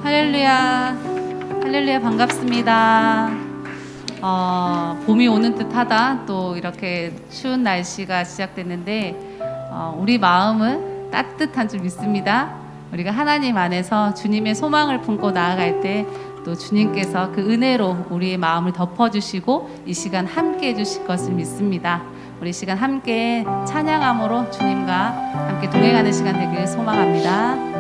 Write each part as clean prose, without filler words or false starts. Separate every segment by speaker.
Speaker 1: 할렐루야, 할렐루야, 반갑습니다. 봄이 오는 듯하다. 또 이렇게 추운 날씨가 시작됐는데 우리 마음은 따뜻한 줄 믿습니다. 우리가 하나님 안에서 주님의 소망을 품고 나아갈 때 또 주님께서 그 은혜로 우리의 마음을 덮어주시고 이 시간 함께 해주실 것을 믿습니다. 우리 시간 함께 찬양함으로 주님과 함께 동행하는 시간 되길 소망합니다.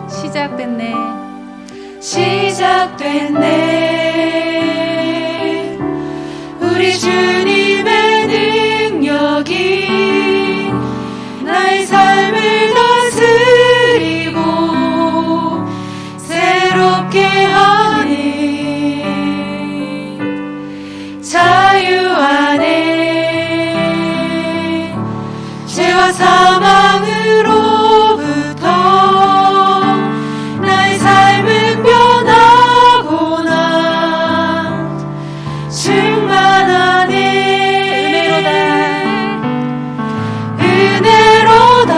Speaker 1: 시작됐네,
Speaker 2: 시작됐네. 우리 주님의 능력이 나의 삶을 다스리고 새롭게 하네. 자유 안에 죄와 사망으로부터 나의 삶은 변하고나 충만하네. 은혜로다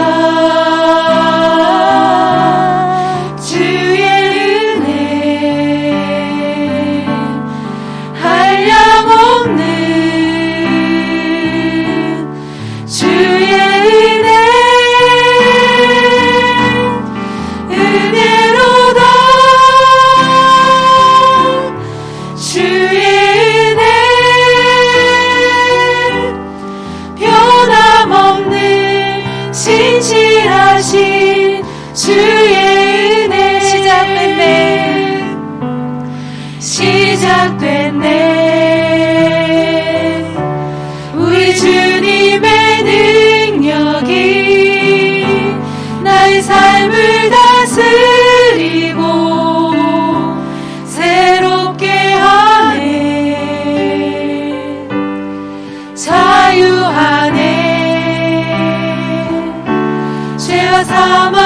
Speaker 2: 주의 은혜 한량없는 주의 은혜 은혜로다 주의 은혜 변함없는 신실하신 주의 은혜. 시작됐네. 우리 주님의 능력이 나의 삶을 다스리고 새롭게 하네. 자유하네. 죄와 사망으로부터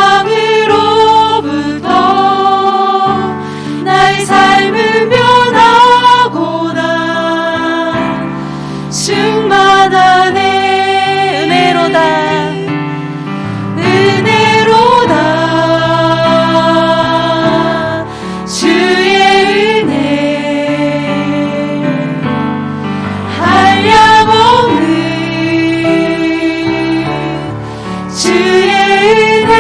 Speaker 2: 나의 삶은 변하고나 충만하네. 은혜로다 은혜로다 주의 은혜 한량없는 주의 은혜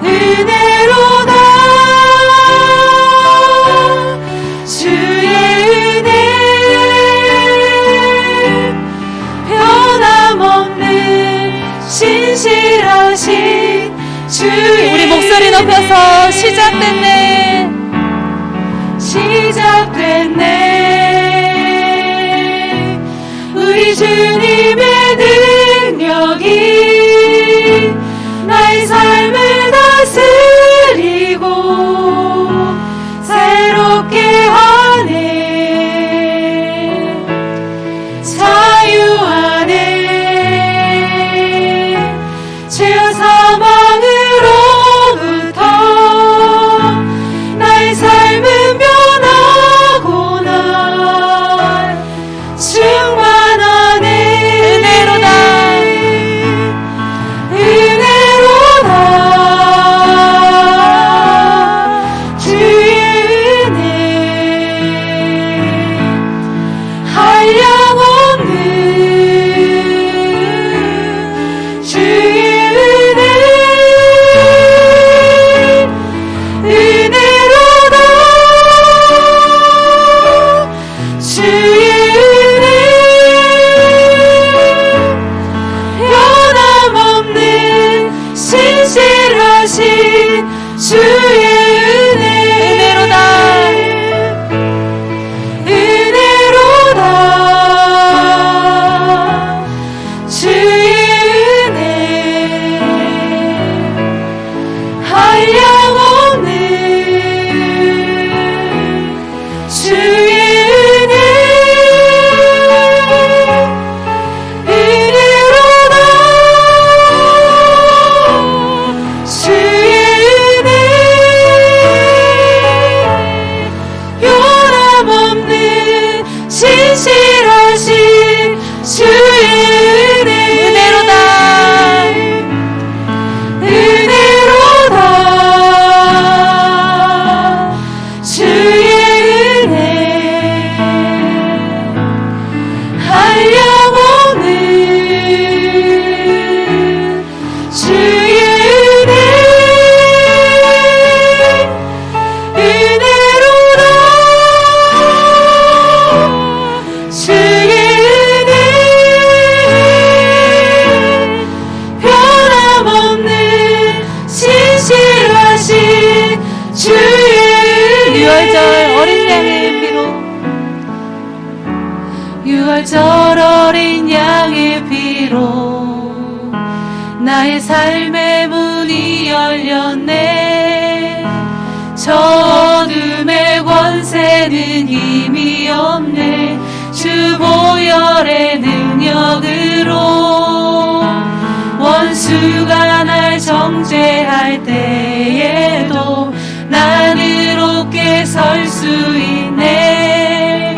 Speaker 2: 은혜로다 주의 은혜 변함없는 신실하신 주의
Speaker 1: 우리 목소리 높여서 시작됐네,
Speaker 2: 시작됐네. 우리 주님의 능력이 나의 삶을 다스리고 새롭게 하네. 자유하네. 죄와 사망으로부터 나의 삶은 변하고나 충만하네. 신실하신 주의
Speaker 1: 은혜로다.
Speaker 2: 은혜로다. 주의 은혜 한량없는 주의 은혜 은혜로다. 주의 은혜 변함없는 신실하신 주의 은혜.
Speaker 1: 유월절 어린 양의 피로,
Speaker 2: 유월절 어린 양의 피로 나의 삶의 문이 열렸네. 저 어둠의 권세는 힘이 없네. 주 보혈의 능력으로 원수가 날 정죄할 때에도 난 의롭게 설 수 있네.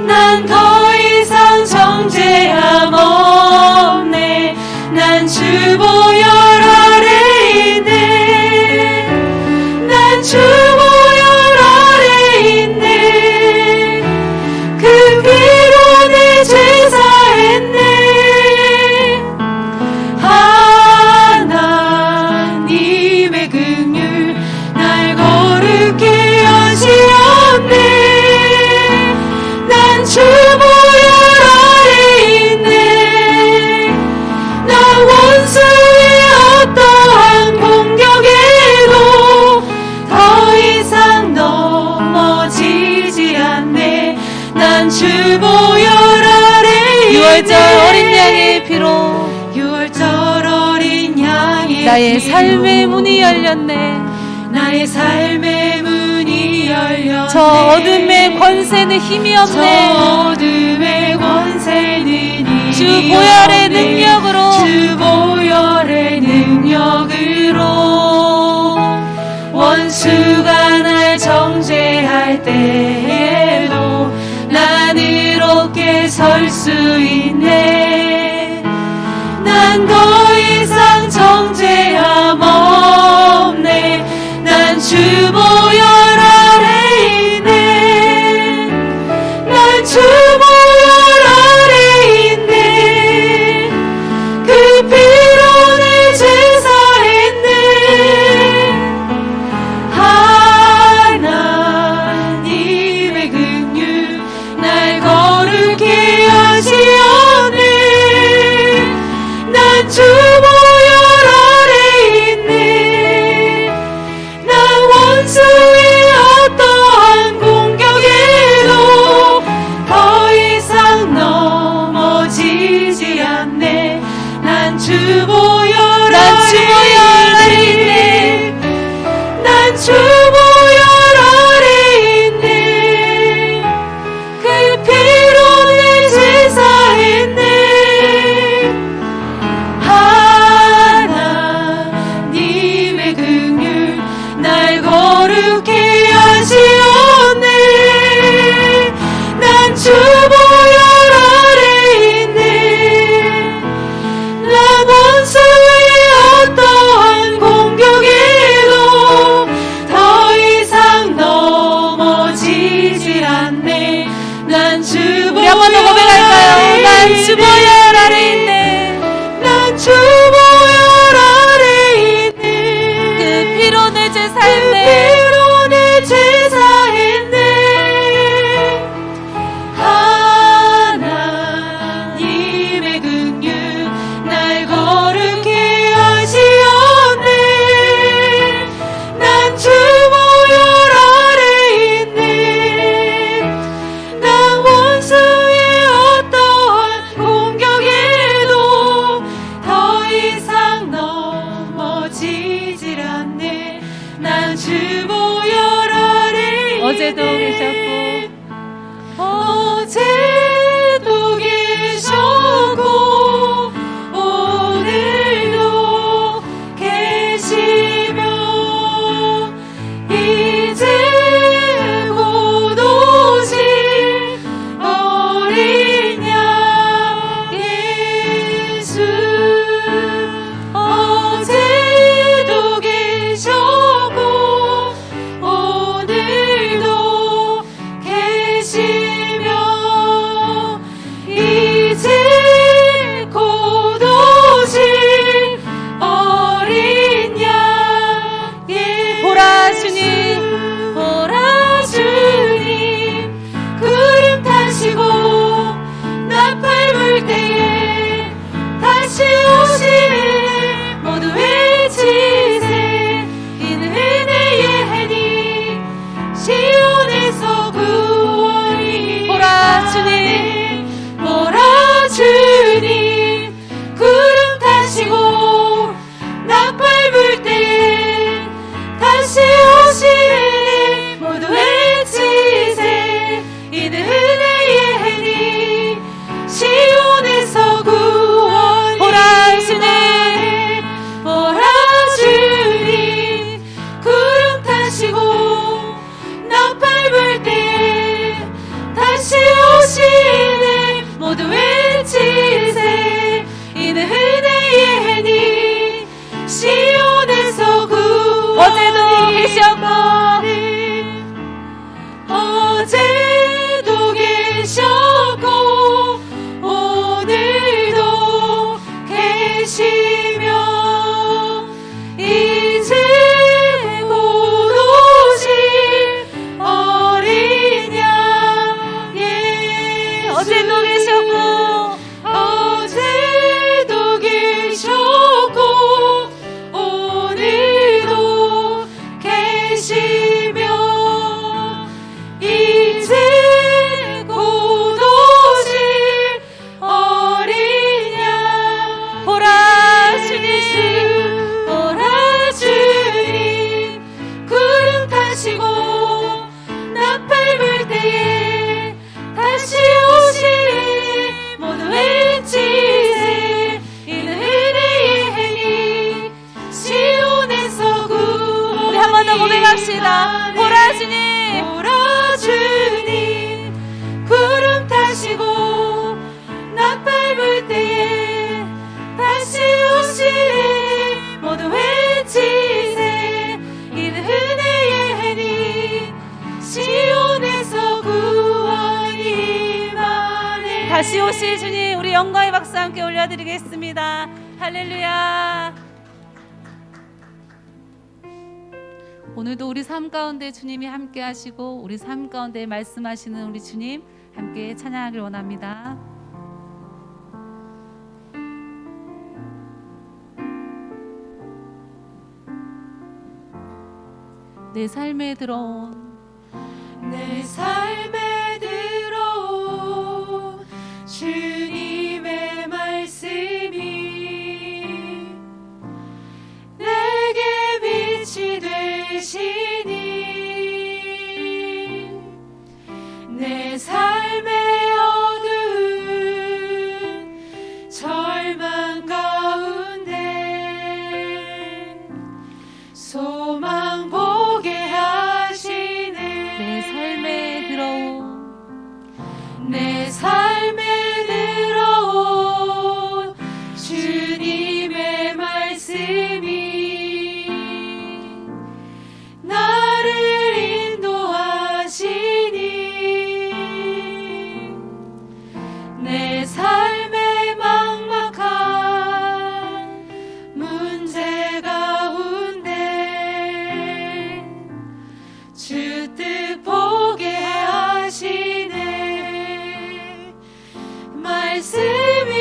Speaker 2: 난 더 이상 정죄함 없네. 난 주 보혈 아래 있네. 난 주 보혈 아래 있네. 그 피로 내 죄 사했네. 하나님의 긍휼 날 거룩히 하시었네. 난 주 보혈 아래 있네. 나 원수의 어떠한 공격에도 더 이상 넘어지지 않네. 난 주 보혈 아래 있네.
Speaker 1: 유월절 어린 양의 피로
Speaker 2: 유월절 어린 양의
Speaker 1: 나의
Speaker 2: 피로
Speaker 1: 삶의 문이 열렸네.
Speaker 2: 나의 삶의 문이 열렸네.
Speaker 1: 저 어둠의 권세는 힘이
Speaker 2: 저
Speaker 1: 없네.
Speaker 2: 어둠의 권세는 힘이
Speaker 1: 주 보혈의
Speaker 2: 없네.
Speaker 1: 능력으로
Speaker 2: 주 보혈의 능력으로 원수가 날 정죄할 때에도 난 의롭게 설 수 있네. 난 더 이상 정죄함 없네. 난 주 보혈 아래 있네. 난 주 보혈 아래 있네. 그 피로 내 죄 사했네. 하나님의 긍휼 날 거룩히 하시었네. 난 주 보혈 아래 있네. 난 원수의 어떠한 공격에도 더 이상 넘어지지 않네. 난 주 보혈 아래 있네. 난 주 보혈 아래 있네. 그 피로 내 죄 사했네. 하나님의 긍휼 날 거룩히 하시었네. 난 주 보혈 아래 있네. 난 원수의 어떠한 공격에도 더 이상 넘어지지 않네. 난 주
Speaker 1: 우리
Speaker 2: 보혈
Speaker 1: 한 번 더 고백할까요? 난 주 보혈
Speaker 2: 아래
Speaker 1: 아래
Speaker 2: 있네.
Speaker 1: 있네.
Speaker 2: 난 주 보혈 아래 있네.
Speaker 1: 그 피로 내 죄
Speaker 2: 그
Speaker 1: 살네.
Speaker 2: 피로 내 죄 사했네. 하나님의 긍휼 날 거룩히 하시었네. 난 주 보혈 아래 있네. 난 원수의 어떠한 공격에도 어제도 계셨고 오늘도 계시며 이제 곧 오실 어린 양 예수 어제도 계셨고 오늘도 계시며 이제 곧 오실 어린 양 보라 주님 보라 주님 구름 타시고 나팔 불 때에 다시 오시리 모두 외치세 이는 은혜의 해니 시온에서 구원이 우리 한 번 더 고백합시다. 보라 주님 보라 주님 구름 타시고 나팔 불 때에 다시 오시리 모두 외치세 이는 은혜의 해니 시온에서 구원이 임하네. 다시 오실 주님 우리 영광의 박수 함께 올려드리겠습니다. 할렐루야.
Speaker 1: 오늘도 우리 삶 가운데 주님이 함께 하시고 우리 삶 가운데 말씀하시는 우리 주님 함께 찬양하길 원합니다. 내 삶에 들어온
Speaker 2: 내 삶에 들어온 주님의 말씀이 내게 빛이 되시니 내 삶의 어두운 절망 가운데 소망 보게 하시네.
Speaker 1: 내 삶에 들어온
Speaker 2: 내 삶에 들어온 주님의 말씀이 나를 인도하시니 내 삶의 막막한 문제 가운데 주 뜻 보게 하시네. 말씀이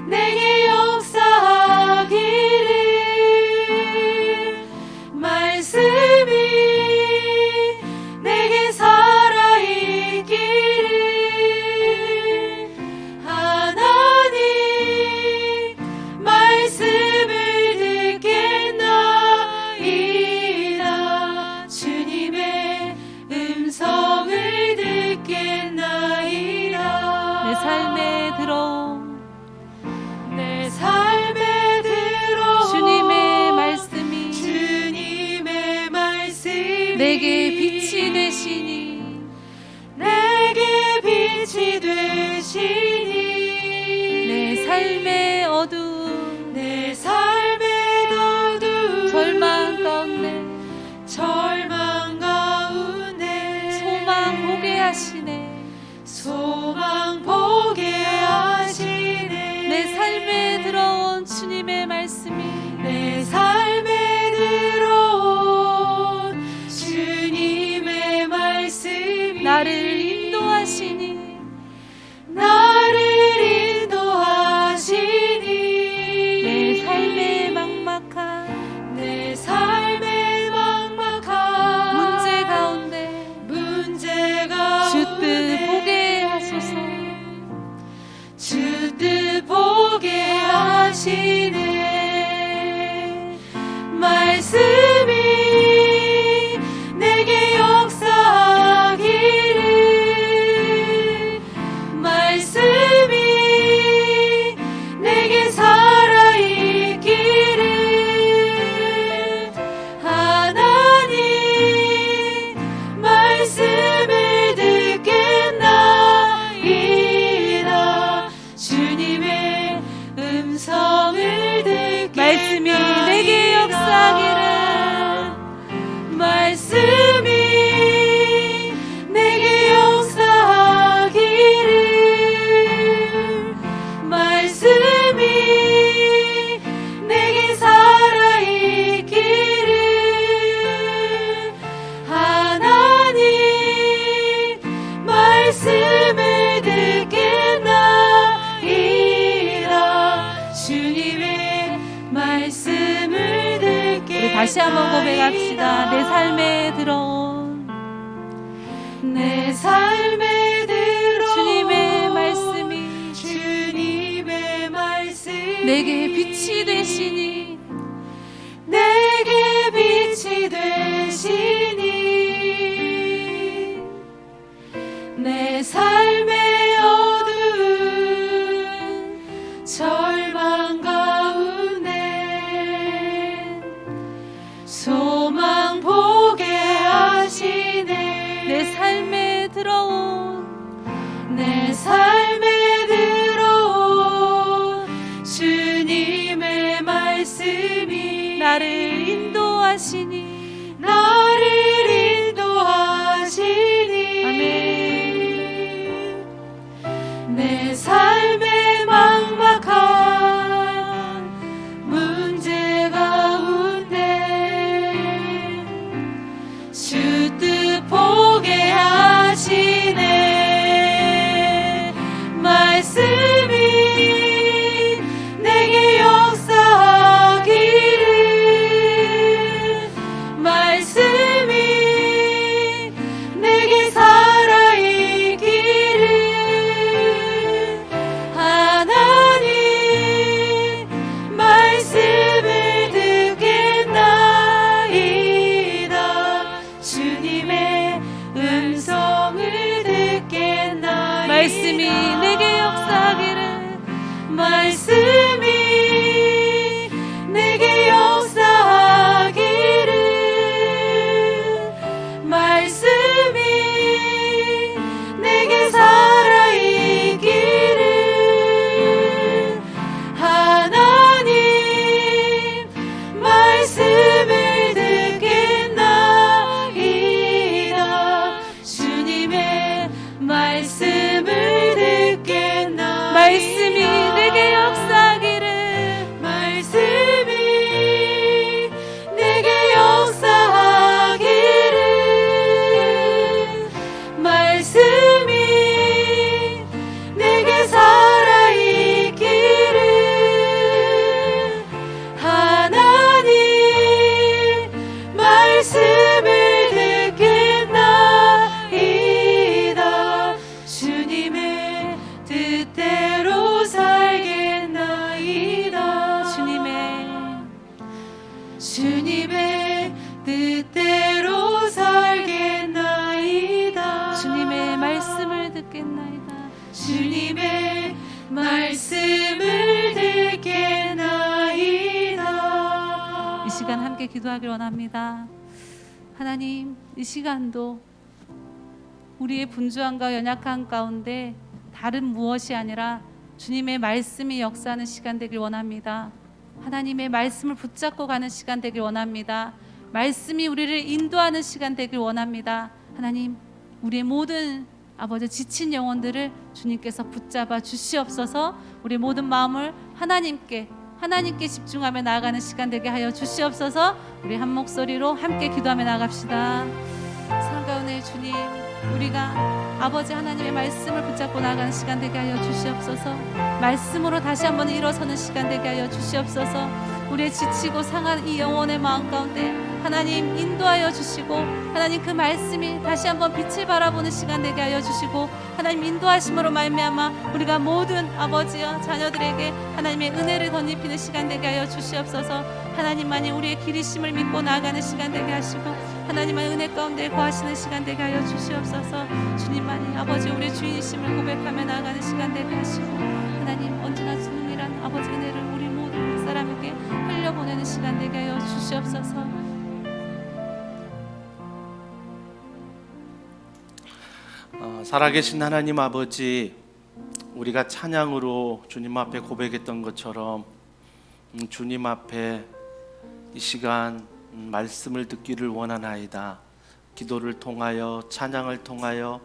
Speaker 2: 내게 역사하기를 말씀이 내게 살아있기를 하나님 말씀을 듣겠나이다. 주님의 음성을 듣겠나이다.
Speaker 1: 내 삶에 들어온
Speaker 2: 내 삶에 들어온
Speaker 1: 주님의 말씀이
Speaker 2: 주님의 말씀이
Speaker 1: 내게 빛이 되시니
Speaker 2: 내게 빛이 되시니
Speaker 1: 내 삶의 어두운
Speaker 2: 내 삶의 어두운
Speaker 1: 절망 가운데
Speaker 2: 절망 가운데
Speaker 1: 소망 보게 하시네.
Speaker 2: 소망 보게 하시네.
Speaker 1: 내 삶에 들어온 주님의 말씀이
Speaker 2: 내 삶에 들어온 주님의 말씀이
Speaker 1: 나를 인도하시니
Speaker 2: 나를 인도하시니
Speaker 1: 내 삶의 막막한
Speaker 2: 내 삶의 막막한
Speaker 1: 문제 가운데
Speaker 2: 문제가
Speaker 1: 주 뜻 다시 한번 고백합시다. 내 삶에 들어온
Speaker 2: 내 삶에 들어온
Speaker 1: 주님의 말씀이
Speaker 2: 주님의 말씀이
Speaker 1: 내게 빛이 되시니
Speaker 2: 내게 빛이 되시니 내 삶의 어두운 절망 가운데 소망 보게 하시네.
Speaker 1: 내 삶에 들어온
Speaker 2: 내 삶에 들어온 주님의 말씀이
Speaker 1: 나를 인도하시니
Speaker 2: 나를 인도하시니
Speaker 1: 아멘.
Speaker 2: 내 삶의 막막한 문제 가운데 주 뜻 보게 하시네. 말씀이 내게 역사하기를 말씀이 내게 살아있기를 하나님 말씀을 듣겠나이다. 주님의 음성을 듣겠나이다.
Speaker 1: 말씀이 내게 역사하기를
Speaker 2: 말씀이 내게 역사하기를 말씀이 내게 살아있기를 하나님 말씀을 듣겠나이다. 주님의 말씀을 듣겠나이다.
Speaker 1: 말씀이 내게 역사하기를
Speaker 2: 말씀이 내게 역사하기를 말씀이 내게 살아있기를 하나님 말씀을 듣겠나이다. 주님의 뜻대로 살겠나이다. 주님의 뜻대로 살겠나이다.
Speaker 1: 주님의 말씀을 듣겠나이다.
Speaker 2: 주님의 말씀을 듣겠나이다.
Speaker 1: 이 시간 함께 기도하길 원합니다. 하나님, 이 시간도 우리의 분주함과 연약한 가운데 다른 무엇이 아니라 주님의 말씀이 역사하는 시간 되길 원합니다. 하나님의 말씀을 붙잡고 가는 시간 되길 원합니다. 말씀이 우리를 인도하는 시간 되길 원합니다. 하나님, 우리의 모든 아버지 지친 영혼들을 주님께서 붙잡아 주시옵소서. 우리 모든 마음을 하나님께 집중하며 나아가는 시간 되게 하여 주시옵소서. 우리 한 목소리로 함께 기도하며 나갑시다. 사랑 가운데 주님, 우리가 아버지 하나님의 말씀을 붙잡고 나가는 시간 되게 하여 주시옵소서. 말씀으로 다시 한번 일어서는 시간 되게 하여 주시옵소서. 우리의 지치고 상한 이 영혼의 마음 가운데 하나님 인도하여 주시고, 하나님 그 말씀이 다시 한번 빛을 바라보는 시간 되게 하여 주시고, 하나님 인도하심으로 말미암아 우리가 모든 아버지와 자녀들에게 하나님의 은혜를 덧입히는 시간 되게 하여 주시옵소서. 하나님만이 우리의 길이심을 믿고 나아가는 시간 되게 하시고, 하나님의 은혜 가운데 거하시는 시간 되게 하여 주시옵소서. 주님만이 아버지 우리의 주인이심을 고백하며 나아가는 시간 되게 하시고, 하나님 언제나 주님이란 아버지 은혜를 우리 모든 각 사람에게 흘려보내는 시간 되게 하여 주시옵소서.
Speaker 3: 살아계신 하나님 아버지, 우리가 찬양으로 주님 앞에 고백했던 것처럼 주님 앞에 이 시간 말씀을 듣기를 원하나이다. 기도를 통하여, 찬양을 통하여,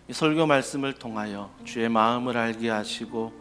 Speaker 3: 이 설교 말씀을 통하여 주의 마음을 알게 하시고,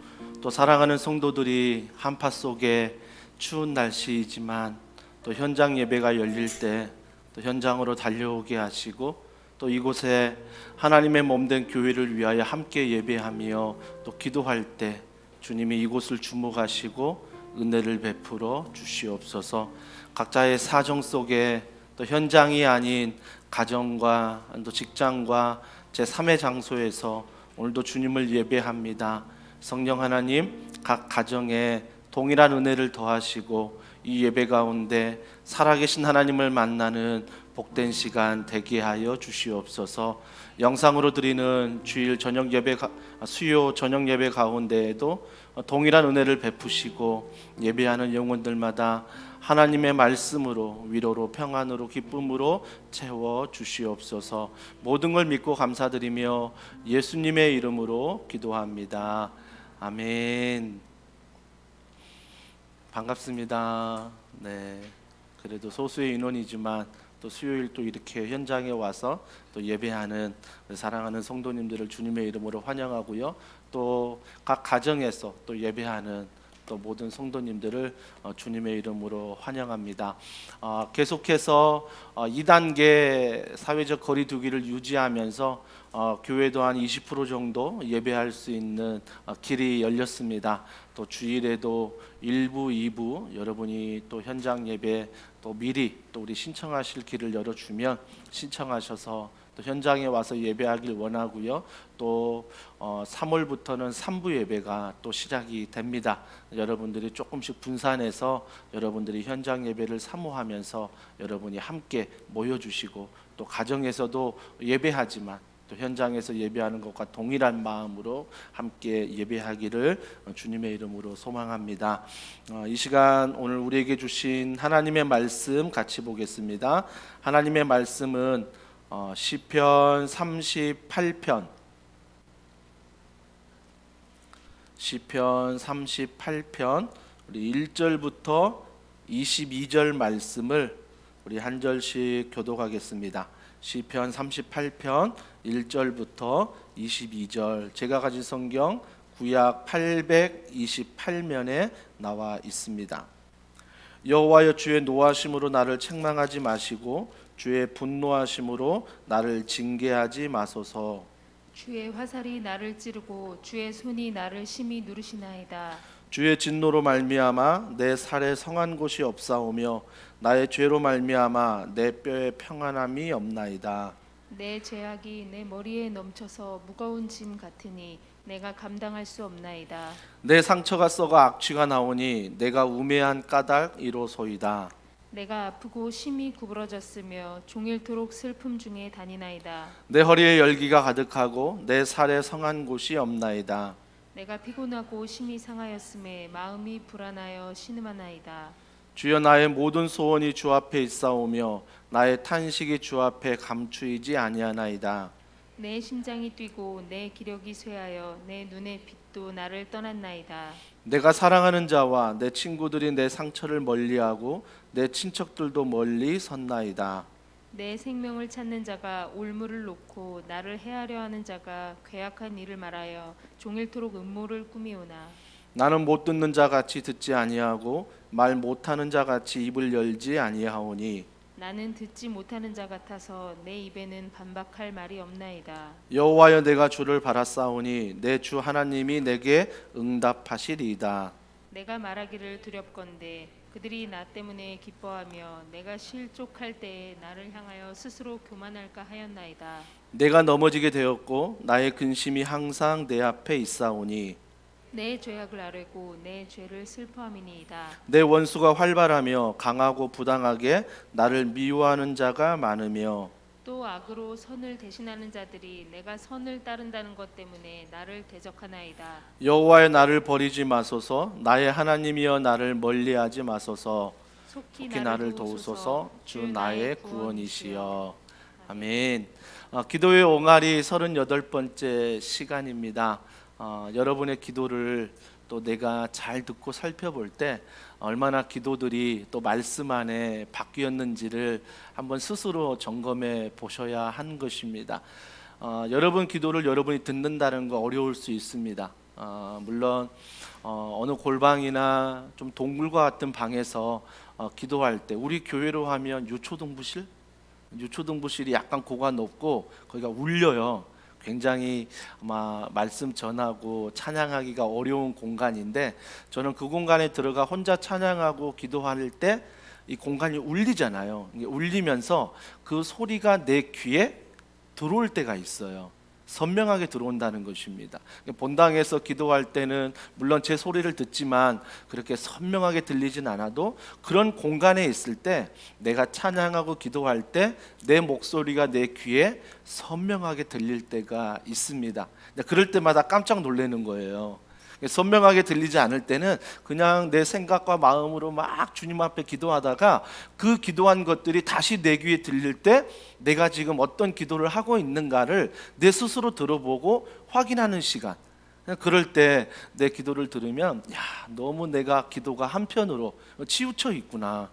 Speaker 3: 또 사랑하는 성도들이 한파 속에 추운 날씨이지만 또 현장 예배가 열릴 때 또 현장으로 달려오게 하시고, 또 이곳에 하나님의 몸된 교회를 위하여 함께 예배하며 또 기도할 때 주님이 이곳을 주목하시고 은혜를 베풀어 주시옵소서. 각자의 사정 속에 또 현장이 아닌 가정과 또 직장과 제3의 장소에서 오늘도 주님을 예배합니다. 성령 하나님, 각 가정에 동일한 은혜를 더하시고 이 예배 가운데 살아계신 하나님을 만나는 복된 시간 되게 하여 주시옵소서. 영상으로 드리는 주일 저녁 예배, 수요 저녁 예배 가운데에도 동일한 은혜를 베푸시고 예배하는 영혼들마다 하나님의 말씀으로 위로로 평안으로 기쁨으로 채워 주시옵소서. 모든 걸 믿고 감사드리며 예수님의 이름으로 기도합니다. 아멘. 반갑습니다. 네. 그래도 소수의 인원이지만 또 수요일 또 이렇게 현장에 와서 또 예배하는 사랑하는 성도님들을 주님의 이름으로 환영하고요. 또 각 가정에서 또 예배하는 또 모든 성도님들을 주님의 이름으로 환영합니다. 계속해서 2단계 사회적 거리 두기를 유지하면서 교회도 한 20% 정도 예배할 수 있는 길이 열렸습니다. 또 주일에도 1부, 2부 여러분이 또 현장 예배 또 미리 또 우리 신청하실 길을 열어주면 신청하셔서 또 현장에 와서 예배하길 원하고요. 또 3월부터는 3부 예배가 또 시작이 됩니다. 여러분들이 조금씩 분산해서 여러분들이 현장 예배를 사모하면서 여러분이 함께 모여주시고 또 가정에서도 예배하지만 또 현장에서 예배하는 것과 동일한 마음으로 함께 예배하기를 주님의 이름으로 소망합니다. 이 시간 오늘 우리에게 주신 하나님의 말씀 같이 보겠습니다. 하나님의 말씀은 시편 38편 우리 1절부터 22절 말씀을 우리 한 절씩 교독하겠습니다. 시편 38편 1절부터 22절 제가 가진 성경 구약 828면에 나와 있습니다. 여호와여 주의 노하심으로 나를 책망하지 마시고 주의 분노하심으로 나를 징계하지 마소서.
Speaker 2: 주의 화살이 나를 찌르고 주의 손이 나를 심히 누르시나이다.
Speaker 3: 주의 진노로 말미암아 내 살에 성한 곳이 없사오며 나의 죄로 말미암아 내 뼈에 평안함이 없나이다.
Speaker 2: 내 죄악이 내 머리에 넘쳐서 무거운 짐 같으니 내가 감당할 수 없나이다.
Speaker 3: 내 상처가 썩어 악취가 나오니 내가 우매한 까닭이로소이다.
Speaker 2: 내가 아프고 심히 구부러졌으며 종일토록 슬픔 중에 다니나이다.
Speaker 3: 내 허리에 열기가 가득하고 내 살에 성한 곳이 없나이다.
Speaker 2: 내가 피곤하고 심히 상하였음에 마음이 불안하여 신음하나이다.
Speaker 3: 주여 나의 모든 소원이 주 앞에 있사오며 나의 탄식이 주 앞에 감추이지 아니하나이다.
Speaker 2: 내 심장이 뛰고 내 기력이 쇠하여 내 눈의 빛도 나를 떠났나이다.
Speaker 3: 내가 사랑하는 자와 내 친구들이 내 상처를 멀리하고 내 친척들도 멀리 섰나이다.
Speaker 2: 내 생명을 찾는 자가 올무를 놓고 나를 해하려 하는 자가 괴악한 일을 말하여 종일토록 음모를 꾸미오나.
Speaker 3: 나는 못 듣는 자 같이 듣지 아니하고 말 못하는 자 같이 입을 열지 아니하오니
Speaker 2: 나는 듣지 못하는 자 같아서 내 입에는 반박할 말이 없나이다.
Speaker 3: 여호와여 내가 주를 바라사오니 내 주 하나님이 내게 응답하시리이다.
Speaker 2: 내가 말하기를 두렵건대 그들이 나 때문에 기뻐하며 내가 실족할 때에 나를 향하여 스스로 교만할까 하였나이다.
Speaker 3: 내가 넘어지게 되었고 나의 근심이 항상 내 앞에 있사오니
Speaker 2: 내 죄악을 아뢰고 내 죄를 슬퍼함이니이다.
Speaker 3: 내 원수가 활발하며 강하고 부당하게 나를 미워하는 자가 많으며
Speaker 2: 또 악으로 선을 대신하는 자들이 내가 선을 따른다는 것 때문에 나를 대적하나이다.
Speaker 3: 여호와여 나를 버리지 마소서 나의 하나님이여 나를 멀리하지 마소서
Speaker 2: 속히
Speaker 3: 나를 도우소서 주 나의 구원이시여. 아멘. 기도의 옹알이 38번째 시간입니다. 여러분의 기도를 또 내가 잘 듣고 살펴볼 때 얼마나 기도들이 또 말씀 안에 바뀌었는지를 한번 스스로 점검해 보셔야 하는 것입니다. 여러분 기도를 여러분이 듣는다는 거 어려울 수 있습니다. 물론 어느 골방이나 좀 동굴과 같은 방에서 기도할 때 우리 교회로 하면 유초등부실이 약간 고가 높고 거기가 울려요. 굉장히 아마 말씀 전하고 찬양하기가 어려운 공간인데 저는 그 공간에 들어가 혼자 찬양하고 기도할 때 이 공간이 울리잖아요. 이게 울리면서 그 소리가 내 귀에 들어올 때가 있어요. 선명하게 들어온다는 것입니다. 본당에서 기도할 때는 물론 제 소리를 듣지만 그렇게 선명하게 들리진 않아도 그런 공간에 있을 때 내가 찬양하고 기도할 때 내 목소리가 내 귀에 선명하게 들릴 때가 있습니다. 그럴 때마다 깜짝 놀라는 거예요. 선명하게 들리지 않을 때는 그냥 내 생각과 마음으로 막 주님 앞에 기도하다가 그 기도한 것들이 다시 내 귀에 들릴 때 내가 지금 어떤 기도를 하고 있는가를 내 스스로 들어보고 확인하는 시간. 그럴 때 내 기도를 들으면 야, 너무 내가 기도가 한편으로 치우쳐 있구나.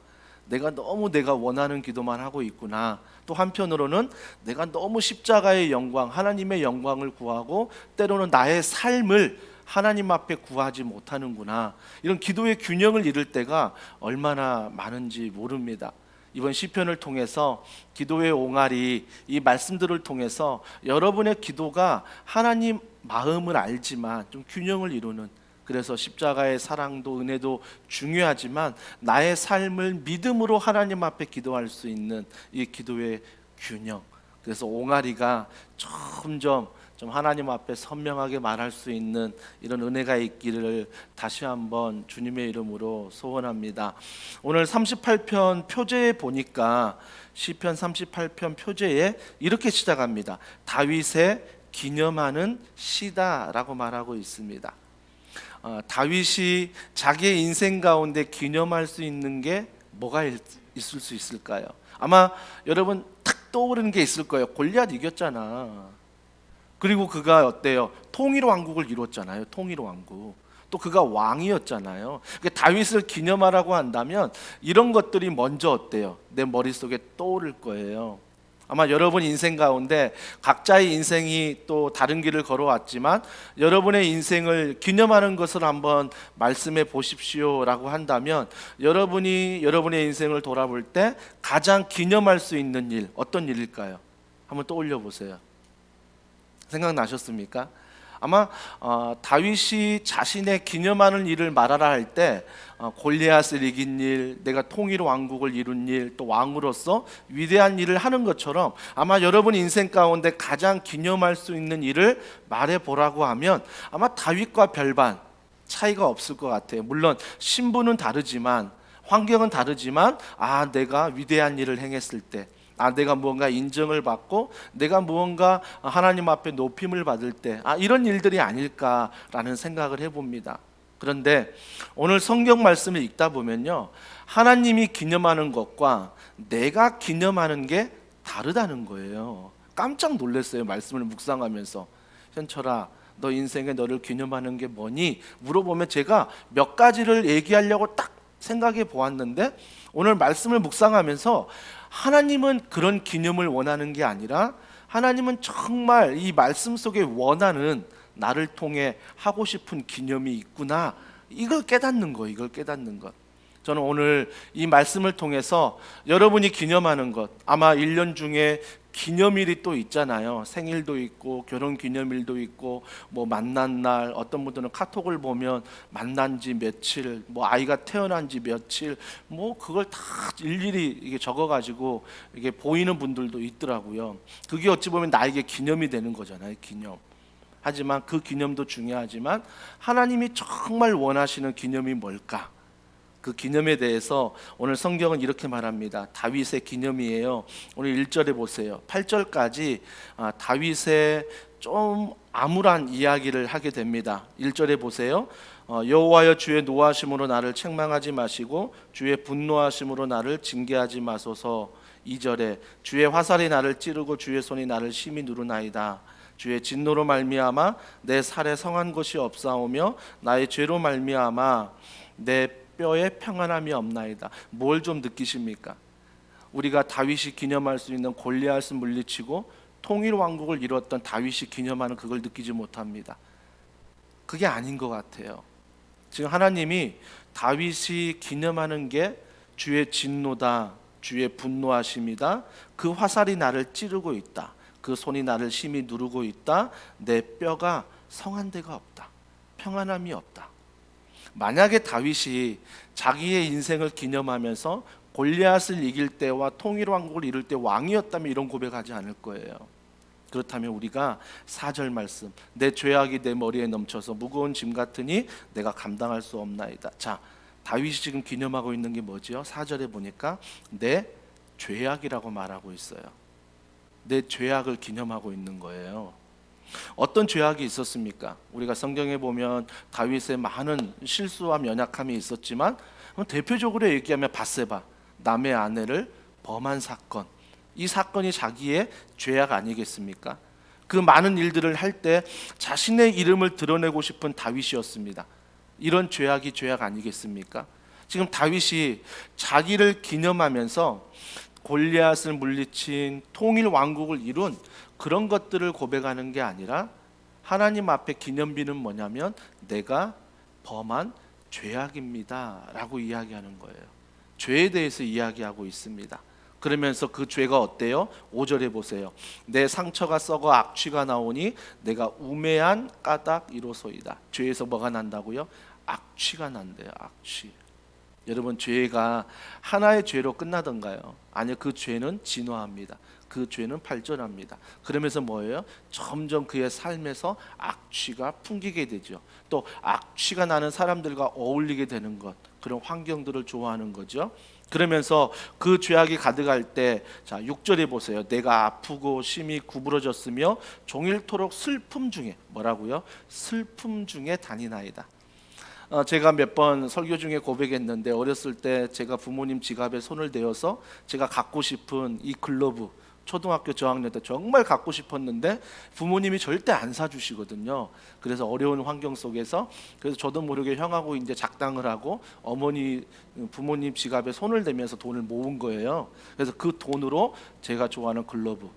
Speaker 3: 내가 원하는 기도만 하고 있구나. 또 한편으로는 내가 너무 십자가의 영광, 하나님의 영광을 구하고 때로는 나의 삶을 하나님 앞에 구하지 못하는구나. 이런 기도의 균형을 잃을 때가 얼마나 많은지 모릅니다. 이번 시편을 통해서 기도의 옹알이 이 말씀들을 통해서 여러분의 기도가 하나님 마음을 알지만 좀 균형을 이루는, 그래서 십자가의 사랑도 은혜도 중요하지만 나의 삶을 믿음으로 하나님 앞에 기도할 수 있는 이 기도의 균형, 그래서 옹알이가 점점 좀 하나님 앞에 선명하게 말할 수 있는 이런 은혜가 있기를 다시 한번 주님의 이름으로 소원합니다. 오늘 38편 표제에 보니까 시편 38편 표제에 이렇게 시작합니다. 다윗의 기념하는 시다라고 말하고 있습니다. 다윗이 자기의 인생 가운데 기념할 수 있는 게 뭐가 있을 수 있을까요? 아마 여러분 탁 떠오르는 게 있을 거예요. 골리앗 이겼잖아. 그리고 그가 어때요? 통일 왕국을 이뤘잖아요. 통일 왕국. 또 그가 왕이었잖아요. 다윗을 기념하라고 한다면 이런 것들이 먼저 어때요? 내 머릿속에 떠오를 거예요. 아마 여러분 인생 가운데 각자의 인생이 또 다른 길을 걸어왔지만 여러분의 인생을 기념하는 것을 한번 말씀해 보십시오라고 한다면 여러분이 여러분의 인생을 돌아볼 때 가장 기념할 수 있는 일, 어떤 일일까요? 한번 떠올려 보세요. 생각나셨습니까? 아마 다윗이 자신의 기념하는 일을 말하라 할 때 골리앗을 이긴 일, 내가 통일 왕국을 이룬 일, 또 왕으로서 위대한 일을 하는 것처럼 아마 여러분 인생 가운데 가장 기념할 수 있는 일을 말해보라고 하면 아마 다윗과 별반 차이가 없을 것 같아요. 물론 신분은 다르지만, 환경은 다르지만 내가 위대한 일을 행했을 때, 내가 무언가 인정을 받고 내가 무언가 하나님 앞에 높임을 받을 때 이런 일들이 아닐까라는 생각을 해봅니다. 그런데 오늘 성경 말씀을 읽다 보면요, 하나님이 기념하는 것과 내가 기념하는 게 다르다는 거예요. 깜짝 놀랐어요. 말씀을 묵상하면서. 현철아, 너 인생에 너를 기념하는 게 뭐니? 물어보면 제가 몇 가지를 얘기하려고 딱 생각해 보았는데 오늘 말씀을 묵상하면서 하나님은 그런 기념을 원하는 게 아니라 하나님은 정말 이 말씀 속에 원하는 나를 통해 하고 싶은 기념이 있구나, 이걸 깨닫는 거. 저는 오늘 이 말씀을 통해서 여러분이 기념하는 것, 아마 1년 중에 기념일이 또 있잖아요. 생일도 있고 결혼기념일도 있고 뭐 만난 날, 어떤 분들은 카톡을 보면 만난 지 며칠, 뭐 아이가 태어난 지 며칠, 뭐 그걸 다 일일이 이게 적어가지고 이게 보이는 분들도 있더라고요. 그게 어찌 보면 나에게 기념이 되는 거잖아요. 기념. 하지만 그 기념도 중요하지만 하나님이 정말 원하시는 기념이 뭘까? 그 기념에 대해서 오늘 성경은 이렇게 말합니다. 다윗의 기념이에요. 오늘 1절에 보세요. 8절까지 다윗의 좀 암울한 이야기를 하게 됩니다. 1절에 보세요. 여호와여, 주의 노하심으로 나를 책망하지 마시고 주의 분노하심으로 나를 징계하지 마소서. 2절에 주의 화살이 나를 찌르고 주의 손이 나를 심히 누르나이다. 주의 진노로 말미암아 내 살에 성한 것이 없사오며 나의 죄로 말미암아 내 뼈에 평안함이 없나이다. 뭘 좀 느끼십니까? 우리가 다윗이 기념할 수 있는 골리앗을 물리치고 통일 왕국을 이뤘던 다윗이 기념하는 그걸 느끼지 못합니다. 그게 아닌 것 같아요. 지금 하나님이 다윗이 기념하는 게 주의 진노다, 주의 분노하심이다, 그 화살이 나를 찌르고 있다, 그 손이 나를 심히 누르고 있다, 내 뼈가 성한 데가 없다, 평안함이 없다. 만약에 다윗이 자기의 인생을 기념하면서 골리앗을 이길 때와 통일 왕국을 이룰 때 왕이었다면 이런 고백하지 않을 거예요. 그렇다면 우리가 4절 말씀, 내 죄악이 내 머리에 넘쳐서 무거운 짐 같으니 내가 감당할 수 없나이다. 자, 다윗이 지금 기념하고 있는 게 뭐지요? 4절에 보니까 내 죄악이라고 말하고 있어요. 내 죄악을 기념하고 있는 거예요. 어떤 죄악이 있었습니까? 우리가 성경에 보면 다윗의 많은 실수와 연약함이 있었지만 대표적으로 얘기하면 밧세바, 남의 아내를 범한 사건, 이 사건이 자기의 죄악 아니겠습니까? 그 많은 일들을 할 때 자신의 이름을 드러내고 싶은 다윗이었습니다. 이런 죄악이 죄악 아니겠습니까? 지금 다윗이 자기를 기념하면서 골리앗을 물리친 통일 왕국을 이룬 그런 것들을 고백하는 게 아니라 하나님 앞에 기념비는 뭐냐면 내가 범한 죄악입니다 라고 이야기하는 거예요. 죄에 대해서 이야기하고 있습니다. 그러면서 그 죄가 어때요? 5절에 보세요. 내 상처가 썩어 악취가 나오니 내가 우매한 까닭이로소이다. 죄에서 뭐가 난다고요? 악취가 난대요. 악취. 여러분, 죄가 하나의 죄로 끝나던가요? 아니요, 그 죄는 진화합니다. 그 죄는 발전합니다. 그러면서 뭐예요? 점점 그의 삶에서 악취가 풍기게 되죠. 또 악취가 나는 사람들과 어울리게 되는 것, 그런 환경들을 좋아하는 거죠. 그러면서 그 죄악이 가득할 때, 자 6절에 보세요. 내가 아프고 심히 구부러졌으며 종일토록 슬픔 중에, 뭐라고요? 슬픔 중에 다니나이다. 제가 몇 번 설교 중에 고백했는데, 어렸을 때 제가 부모님 지갑에 손을 대어서 제가 갖고 싶은 이 글러브, 초등학교 저학년 때 정말 갖고 싶었는데 부모님이 절대 안 사주시거든요. 그래서 어려운 환경 속에서, 그래서 저도 모르게 형하고 이제 작당을 하고 부모님 지갑에 손을 대면서 돈을 모은 거예요. 그래서 그 돈으로 제가 좋아하는 글러브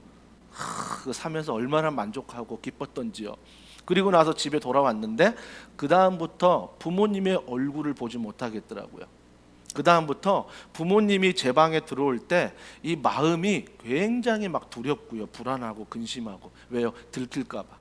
Speaker 3: 그거 사면서 얼마나 만족하고 기뻤던지요. 그리고 나서 집에 돌아왔는데 그 다음부터 부모님의 얼굴을 보지 못하겠더라고요. 그 다음부터 부모님이 제 방에 들어올 때 이 마음이 굉장히 막 두렵고요, 불안하고 근심하고. 왜요? 들킬까 봐.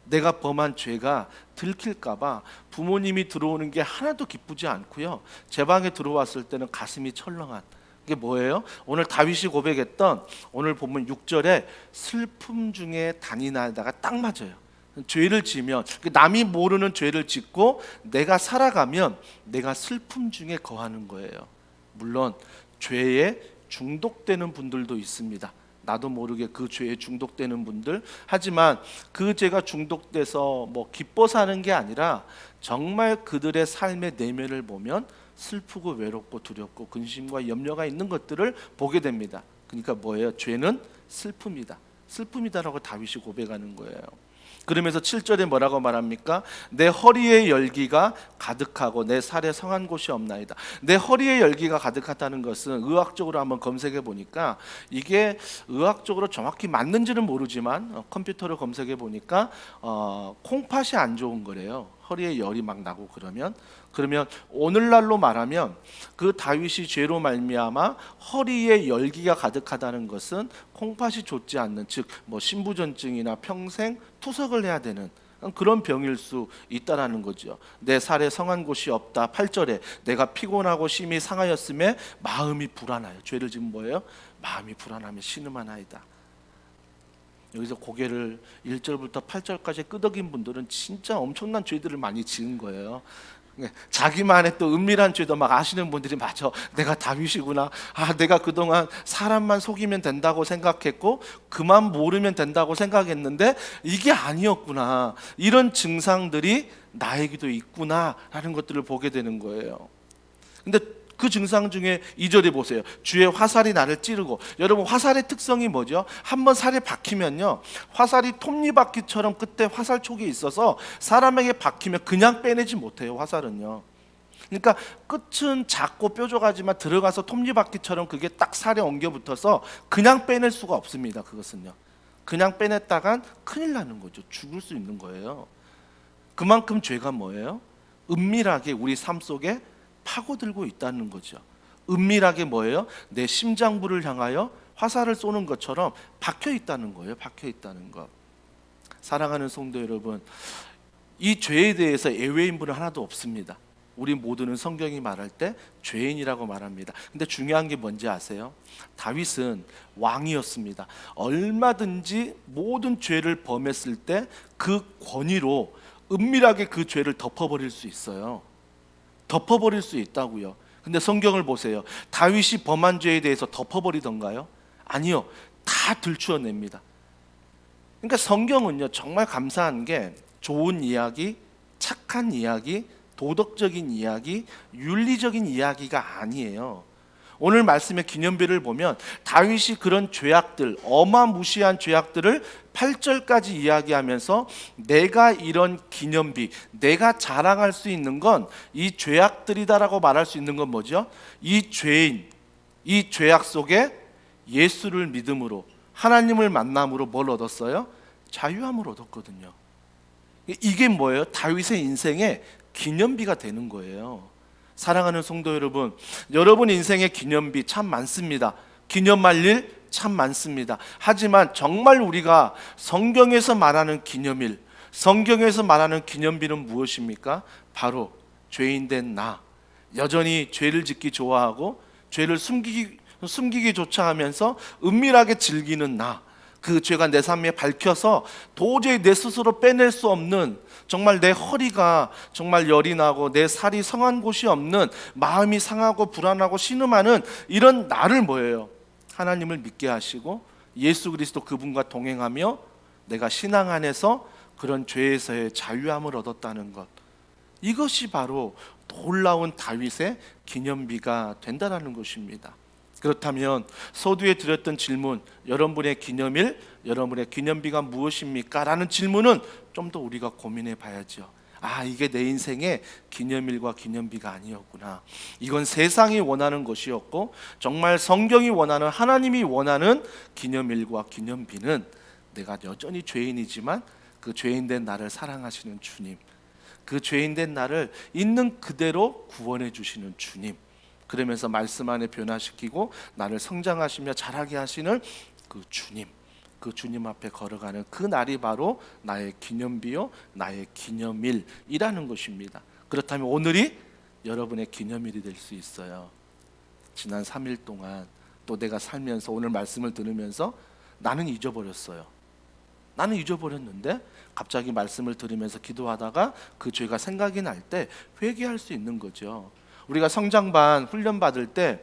Speaker 3: 내가 범한 죄가 들킬까 봐 부모님이 들어오는 게 하나도 기쁘지 않고요, 제 방에 들어왔을 때는 가슴이 철렁한. 이게 뭐예요? 오늘 다윗이 고백했던, 오늘 보면 6절에 슬픔 중에 다니나다가 딱 맞아요. 죄를 지면, 남이 모르는 죄를 짓고 내가 살아가면 내가 슬픔 중에 거하는 거예요. 물론 죄에 중독되는 분들도 있습니다. 나도 모르게 그 죄에 중독되는 분들. 하지만 그 죄가 중독돼서 뭐 기뻐 사는 게 아니라 정말 그들의 삶의 내면을 보면 슬프고 외롭고 두렵고 근심과 염려가 있는 것들을 보게 됩니다. 그러니까 뭐예요? 죄는 슬픔이다. 슬픔이다라고 다윗이 고백하는 거예요. 그러면서 7절에 뭐라고 말합니까? 내 허리에 열기가 가득하고 내 살에 성한 곳이 없나이다. 내 허리에 열기가 가득하다는 것은 의학적으로 한번 검색해 보니까, 이게 의학적으로 정확히 맞는지는 모르지만 컴퓨터로 검색해 보니까 콩팥이 안 좋은 거래요. 허리에 열이 막 나고 그러면 오늘날로 말하면 그 다윗이 죄로 말미암아 허리에 열기가 가득하다는 것은 콩팥이 좋지 않는, 즉 뭐 신부전증이나 평생 투석을 해야 되는 그런 병일 수 있다라는 거죠. 내 살에 성한 곳이 없다. 8절에 내가 피곤하고 심히 상하였음에 마음이 불안하여. 죄를 지은 뭐예요? 마음이 불안하며 신음하나이다. 여기서 고개를 1절부터 8절까지 끄덕인 분들은 진짜 엄청난 죄들을 많이 지은 거예요. 자기만의 또 은밀한 죄도 막 아시는 분들이, 맞아, 내가 다윗이구나, 내가 그동안 사람만 속이면 된다고 생각했고 그만 모르면 된다고 생각했는데 이게 아니었구나, 이런 증상들이 나에게도 있구나 라는 것들을 보게 되는 거예요. 근데 그 증상 중에 2절에 보세요. 주의 화살이 나를 찌르고. 여러분, 화살의 특성이 뭐죠? 한번 살에 박히면요, 화살이 톱니바퀴처럼 끝에 화살촉이 있어서 사람에게 박히면 그냥 빼내지 못해요, 화살은요. 그러니까 끝은 작고 뾰족하지만 들어가서 톱니바퀴처럼 그게 딱 살에 엉겨 붙어서 그냥 빼낼 수가 없습니다. 그것은요, 그냥 빼냈다간 큰일 나는 거죠. 죽을 수 있는 거예요. 그만큼 죄가 뭐예요? 은밀하게 우리 삶 속에 파고들고 있다는 거죠. 은밀하게 뭐예요? 내 심장부를 향하여 화살을 쏘는 것처럼 박혀 있다는 거예요. 박혀 있다는 것. 사랑하는 성도 여러분, 이 죄에 대해서 예외인 분은 하나도 없습니다. 우리 모두는 성경이 말할 때 죄인이라고 말합니다. 근데 중요한 게 뭔지 아세요? 다윗은 왕이었습니다. 얼마든지 모든 죄를 범했을 때 그 권위로 은밀하게 그 죄를 덮어버릴 수 있어요. 덮어버릴 수 있다고요. 근데 성경을 보세요. 다윗이 범한 죄에 대해서 덮어버리던가요? 아니요. 다 들추어냅니다. 그러니까 성경은요, 정말 감사한 게 좋은 이야기, 착한 이야기, 도덕적인 이야기, 윤리적인 이야기가 아니에요. 오늘 말씀의 기념비를 보면 다윗이 그런 죄악들, 어마무시한 죄악들을 8절까지 이야기하면서 내가 이런 기념비, 내가 자랑할 수 있는 건 이 죄악들이다라고 말할 수 있는 건 뭐죠? 이 죄인, 이 죄악 속에 예수를 믿음으로, 하나님을 만남으로 뭘 얻었어요? 자유함을 얻었거든요. 이게 뭐예요? 다윗의 인생의 기념비가 되는 거예요. 사랑하는 성도 여러분, 여러분 인생의 기념비 참 많습니다. 기념할 일 참 많습니다. 하지만 정말 우리가 성경에서 말하는 기념일, 성경에서 말하는 기념비는 무엇입니까? 바로 죄인된 나, 여전히 죄를 짓기 좋아하고 죄를 숨기기조차 하면서 은밀하게 즐기는 나, 그 죄가 내 삶에 밝혀서 도저히 내 스스로 빼낼 수 없는, 정말 내 허리가 정말 열이 나고 내 살이 성한 곳이 없는, 마음이 상하고 불안하고 신음하는 이런 나를 뭐예요? 하나님을 믿게 하시고 예수 그리스도 그분과 동행하며 내가 신앙 안에서 그런 죄에서의 자유함을 얻었다는 것, 이것이 바로 놀라운 다윗의 기념비가 된다는 것입니다. 그렇다면 서두에 드렸던 질문, 여러분의 기념일, 여러분의 기념비가 무엇입니까? 라는 질문은 좀 더 우리가 고민해 봐야죠. 아, 이게 내 인생의 기념일과 기념비가 아니었구나. 이건 세상이 원하는 것이었고 정말 성경이 원하는, 하나님이 원하는 기념일과 기념비는 내가 여전히 죄인이지만 그 죄인된 나를 사랑하시는 주님, 그 죄인된 나를 있는 그대로 구원해 주시는 주님, 그러면서 말씀 안에 변화시키고 나를 성장하시며 자라게 하시는 그 주님, 그 주님 앞에 걸어가는 그 날이 바로 나의 기념비요, 나의 기념일이라는 것입니다. 그렇다면 오늘이 여러분의 기념일이 될 수 있어요. 지난 3일 동안 또 내가 살면서 오늘 말씀을 들으면서 나는 잊어버렸어요. 나는 잊어버렸는데 갑자기 말씀을 들으면서 기도하다가 그 죄가 생각이 날 때 회개할 수 있는 거죠. 우리가 성장반 훈련 받을 때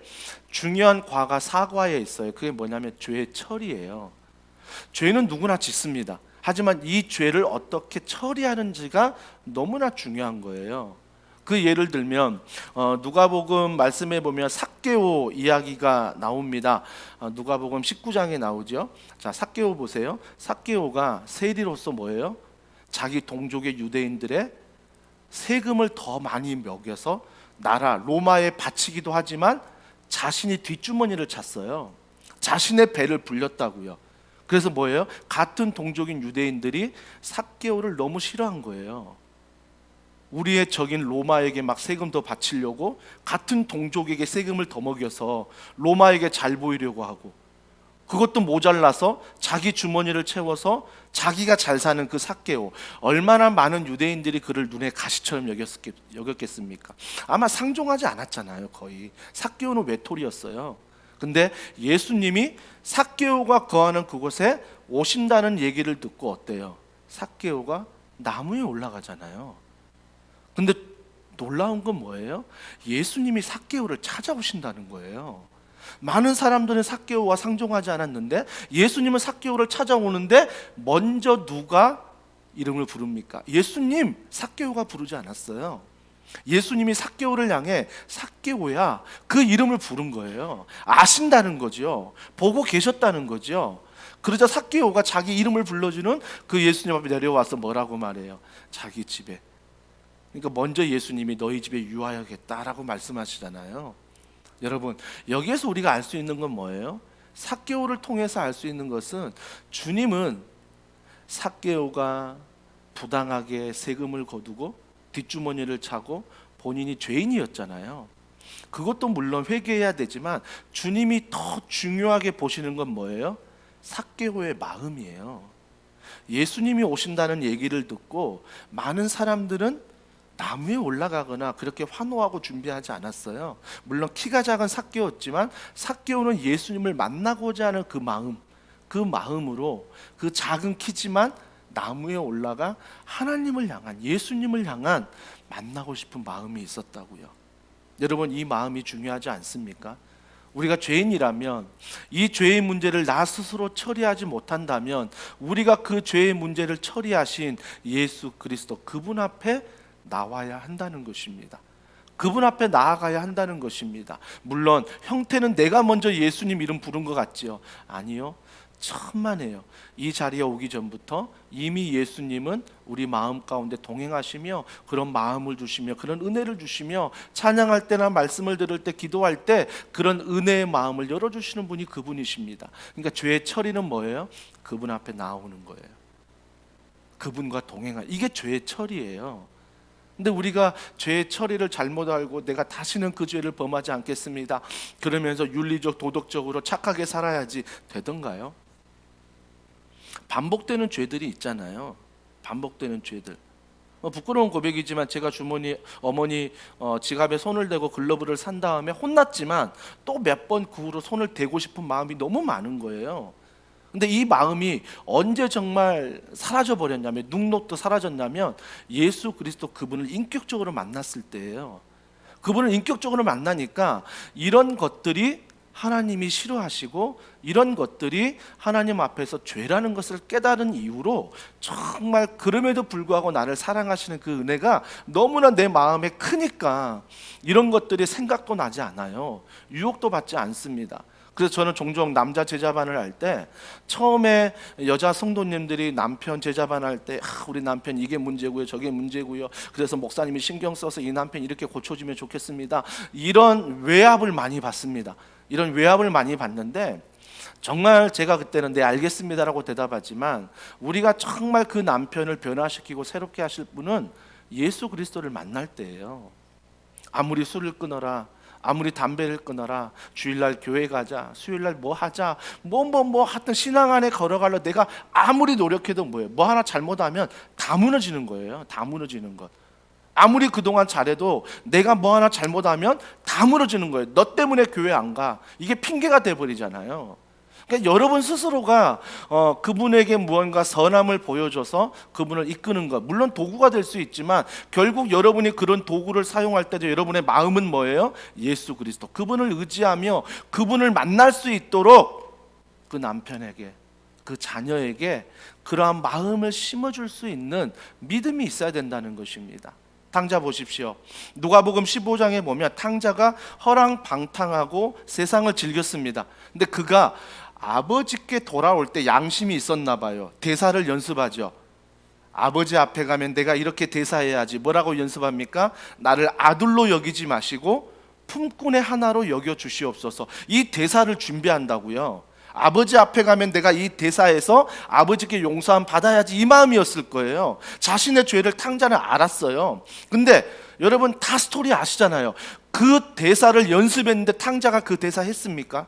Speaker 3: 중요한 과가 4과에 있어요. 그게 뭐냐면 죄의 처리예요. 죄는 누구나 짓습니다. 하지만 이 죄를 어떻게 처리하는지가 너무나 중요한 거예요. 그 예를 들면 누가복음 말씀에 보면 삭개오 이야기가 나옵니다. 누가복음 19장에 나오죠. 자, 삭개오 보세요. 삭개오가 세리로서 뭐예요? 자기 동족의 유대인들의 세금을 더 많이 먹여서 나라 로마에 바치기도 하지만 자신이 뒷주머니를 찼어요. 자신의 배를 불렸다고요. 그래서 뭐예요? 같은 동족인 유대인들이 삭개오를 너무 싫어한 거예요. 우리의 적인 로마에게 막 세금 더 바치려고 같은 동족에게 세금을 더 먹여서 로마에게 잘 보이려고 하고, 그것도 모자라서 자기 주머니를 채워서 자기가 잘 사는 그 삭개오, 얼마나 많은 유대인들이 그를 눈에 가시처럼 여겼겠습니까? 아마 상종하지 않았잖아요. 거의. 삭개오는 외톨이였어요. 근데 예수님이 삭개오가 거하는 그곳에 오신다는 얘기를 듣고 어때요? 삭개오가 나무에 올라가잖아요. 근데 놀라운 건 뭐예요? 예수님이 삭개오를 찾아오신다는 거예요. 많은 사람들은 삭개오와 상종하지 않았는데 예수님은 삭개오를 찾아오는데 먼저 누가 이름을 부릅니까? 예수님, 삭개오가 부르지 않았어요. 예수님이 삭개오를 향해 삭개오야, 그 이름을 부른 거예요. 아신다는 거죠. 보고 계셨다는 거죠. 그러자 삭개오가 자기 이름을 불러주는 그 예수님 앞에 내려와서 뭐라고 말해요? 자기 집에. 그러니까 먼저 예수님이 너희 집에 유하여겠다라고 말씀하시잖아요. 여러분, 여기에서 우리가 알 수 있는 건 뭐예요? 삭개오를 통해서 알 수 있는 것은 주님은 삭개오가 부당하게 세금을 거두고 뒷주머니를 차고 본인이 죄인이었잖아요. 그것도 물론 회개해야 되지만 주님이 더 중요하게 보시는 건 뭐예요? 삭개오의 마음이에요. 예수님이 오신다는 얘기를 듣고 많은 사람들은 나무에 올라가거나 그렇게 환호하고 준비하지 않았어요. 물론 키가 작은 삭개오였지만 삭개오는 예수님을 만나고자 하는 그 마음으로 그 작은 키지만 나무에 올라가 하나님을 향한, 예수님을 향한 만나고 싶은 마음이 있었다고요. 여러분, 이 마음이 중요하지 않습니까? 우리가 죄인이라면 이 죄의 문제를 나 스스로 처리하지 못한다면 우리가 그 죄의 문제를 처리하신 예수 그리스도, 그분 앞에 나와야 한다는 것입니다. 그분 앞에 나아가야 한다는 것입니다. 물론 형태는 내가 먼저 예수님 이름 부른 것 같지요? 아니요. 천만에요. 이 자리에 오기 전부터 이미 예수님은 우리 마음 가운데 동행하시며 그런 마음을 주시며 그런 은혜를 주시며 찬양할 때나 말씀을 들을 때, 기도할 때 그런 은혜의 마음을 열어주시는 분이 그분이십니다. 그러니까 죄의 처리는 뭐예요? 그분 앞에 나오는 거예요. 그분과 동행하, 이게 죄의 처리예요. 근데 우리가 죄의 처리를 잘못 알고 내가 다시는 그 죄를 범하지 않겠습니다, 그러면서 윤리적 도덕적으로 착하게 살아야지 되던가요? 반복되는 죄들이 있잖아요. 반복되는 죄들. 부끄러운 고백이지만 제가 어머니 지갑에 손을 대고 글러브를 산 다음에 혼났지만 또 몇 번 그 후로 손을 대고 싶은 마음이 너무 많은 거예요. 근데 이 마음이 언제 정말 사라져 버렸냐면, 눅놓도 사라졌냐면 예수 그리스도 그분을 인격적으로 만났을 때예요. 그분을 인격적으로 만나니까 이런 것들이 하나님이 싫어하시고 이런 것들이 하나님 앞에서 죄라는 것을 깨달은 이후로 정말 그럼에도 불구하고 나를 사랑하시는 그 은혜가 너무나 내 마음에 크니까 이런 것들이 생각도 나지 않아요. 유혹도 받지 않습니다. 그래서 저는 종종 남자 제자반을 할 때 처음에 여자 성도님들이 남편 제자반 할 때 우리 남편 이게 문제고요, 저게 문제고요, 그래서 목사님이 신경 써서 이 남편 이렇게 고쳐주면 좋겠습니다, 이런 외압을 많이 받습니다. 이런 외압을 많이 받는데 정말 제가 그때는 네 알겠습니다라고 대답하지만 우리가 정말 그 남편을 변화시키고 새롭게 하실 분은 예수 그리스도를 만날 때예요. 아무리 술을 끊어라, 아무리 담배를 끊어라, 주일날 교회 가자, 수요일날 뭐 하자, 뭐 하여튼 신앙 안에 걸어가려 내가 아무리 노력해도 뭐예요? 뭐 하나 잘못하면 다 무너지는 거예요. 다 무너지는 것. 아무리 그동안 잘해도 내가 뭐 하나 잘못하면 다 무너지는 거예요. 너 때문에 교회 안 가. 이게 핑계가 돼버리잖아요. 그러니까 여러분 스스로가 그분에게 무언가 선함을 보여줘서 그분을 이끄는 것, 물론 도구가 될 수 있지만 결국 여러분이 그런 도구를 사용할 때도 여러분의 마음은 뭐예요? 예수 그리스도, 그분을 의지하며 그분을 만날 수 있도록 그 남편에게, 그 자녀에게 그러한 마음을 심어줄 수 있는 믿음이 있어야 된다는 것입니다. 탕자 보십시오. 누가복음 15장에 보면 탕자가 허랑방탕하고 세상을 즐겼습니다. 근데 그가 아버지께 돌아올 때 양심이 있었나 봐요. 대사를 연습하죠. 아버지 앞에 가면 내가 이렇게 대사해야지. 뭐라고 연습합니까? 나를 아들로 여기지 마시고 품꾼의 하나로 여겨 주시옵소서. 이 대사를 준비한다고요. 아버지 앞에 가면 내가 이 대사에서 아버지께 용서함 받아야지, 이 마음이었을 거예요. 자신의 죄를 탕자는 알았어요. 근데 여러분 다 스토리 아시잖아요. 그 대사를 연습했는데 탕자가 그 대사 했습니까?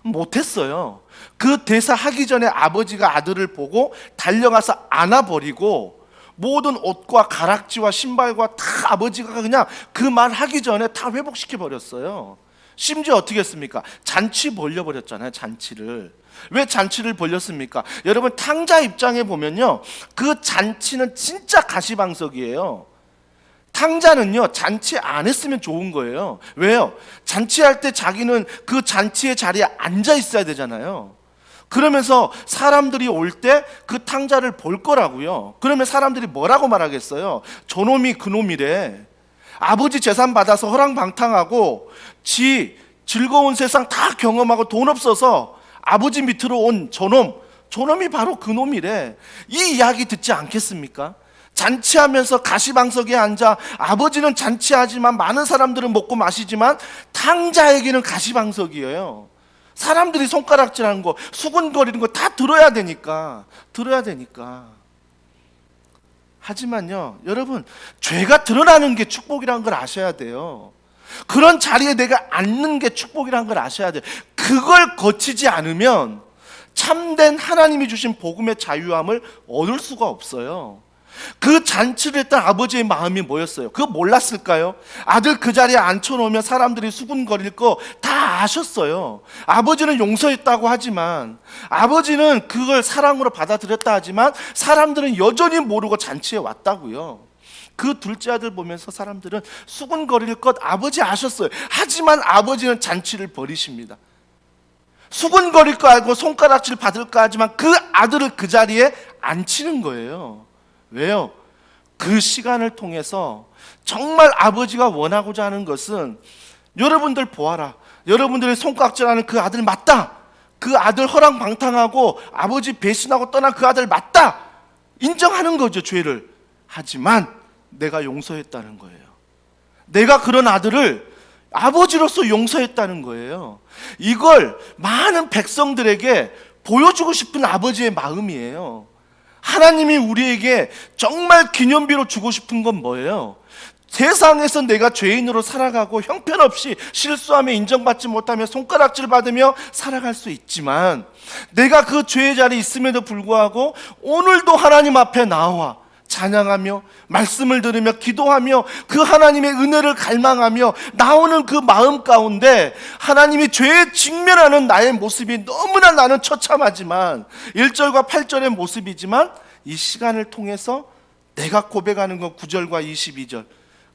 Speaker 3: 못했어요. 그 대사 하기 전에 아버지가 아들을 보고 달려가서 안아버리고 모든 옷과 가락지와 신발과 다 아버지가 그냥 그 말 하기 전에 다 회복시켜 버렸어요. 심지어 어떻게 했습니까? 잔치 벌려버렸잖아요. 잔치를. 왜 잔치를 벌렸습니까? 여러분 탕자 입장에 보면요, 그 잔치는 진짜 가시방석이에요. 탕자는요 잔치 안 했으면 좋은 거예요. 왜요? 잔치할 때 자기는 그 잔치의 자리에 앉아 있어야 되잖아요. 그러면서 사람들이 올 때 그 탕자를 볼 거라고요. 그러면 사람들이 뭐라고 말하겠어요? 저놈이 그놈이래. 아버지 재산 받아서 허랑방탕하고 지 즐거운 세상 다 경험하고 돈 없어서 아버지 밑으로 온 저놈이 바로 그놈이래. 이 이야기 듣지 않겠습니까? 잔치하면서 가시방석에 앉아, 아버지는 잔치하지만 많은 사람들은 먹고 마시지만 탕자에게는 가시방석이에요. 사람들이 손가락질하는 거, 수군거리는 거 다 들어야 되니까. 하지만요 여러분, 죄가 드러나는 게 축복이라는 걸 아셔야 돼요. 그런 자리에 내가 앉는 게 축복이라는 걸 아셔야 돼요. 그걸 거치지 않으면 참된 하나님이 주신 복음의 자유함을 얻을 수가 없어요. 그 잔치를 했던 아버지의 마음이 뭐였어요? 그거 몰랐을까요? 아들 그 자리에 앉혀놓으면 사람들이 수군거릴 거 다 아셨어요. 아버지는 용서했다고 하지만, 아버지는 그걸 사랑으로 받아들였다 하지만 사람들은 여전히 모르고 잔치에 왔다고요. 그 둘째 아들 보면서 사람들은 수군거릴 것 아버지 아셨어요. 하지만 아버지는 잔치를 벌이십니다. 수군거릴 거 알고 손가락질 받을까 하지만 그 아들을 그 자리에 앉히는 거예요. 왜요? 그 시간을 통해서 정말 아버지가 원하고자 하는 것은, 여러분들 보아라, 여러분들이 손가락질하는 그 아들 맞다, 그 아들 허랑방탕하고 아버지 배신하고 떠난 그 아들 맞다, 인정하는 거죠, 죄를. 하지만 내가 용서했다는 거예요. 내가 그런 아들을 아버지로서 용서했다는 거예요. 이걸 많은 백성들에게 보여주고 싶은 아버지의 마음이에요. 하나님이 우리에게 정말 기념비로 주고 싶은 건 뭐예요? 세상에서 내가 죄인으로 살아가고 형편없이 실수하며 인정받지 못하며 손가락질 받으며 살아갈 수 있지만, 내가 그 죄의 자리에 있음에도 불구하고 오늘도 하나님 앞에 나와 찬양하며 말씀을 들으며 기도하며 그 하나님의 은혜를 갈망하며 나오는 그 마음 가운데 하나님이 죄에 직면하는 나의 모습이 너무나 나는 처참하지만, 1절과 8절의 모습이지만, 이 시간을 통해서 내가 고백하는 건 9절과 22절,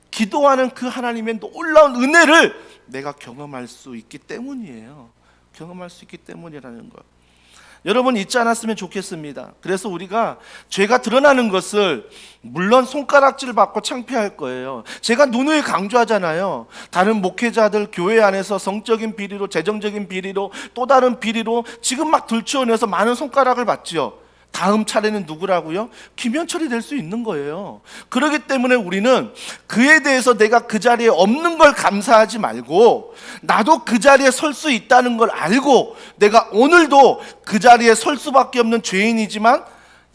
Speaker 3: 기도하는 그 하나님의 놀라운 은혜를 내가 경험할 수 있기 때문이에요. 경험할 수 있기 때문이라는 것, 여러분 잊지 않았으면 좋겠습니다. 그래서 우리가 죄가 드러나는 것을 물론 손가락질 받고 창피할 거예요. 제가 누누이 강조하잖아요. 다른 목회자들 교회 안에서 성적인 비리로, 재정적인 비리로, 또 다른 비리로 지금 막 들추어내서 많은 손가락을 받지요. 다음 차례는 누구라고요? 김현철이 될 수 있는 거예요. 그렇기 때문에 우리는 그에 대해서 내가 그 자리에 없는 걸 감사하지 말고, 나도 그 자리에 설 수 있다는 걸 알고, 내가 오늘도 그 자리에 설 수밖에 없는 죄인이지만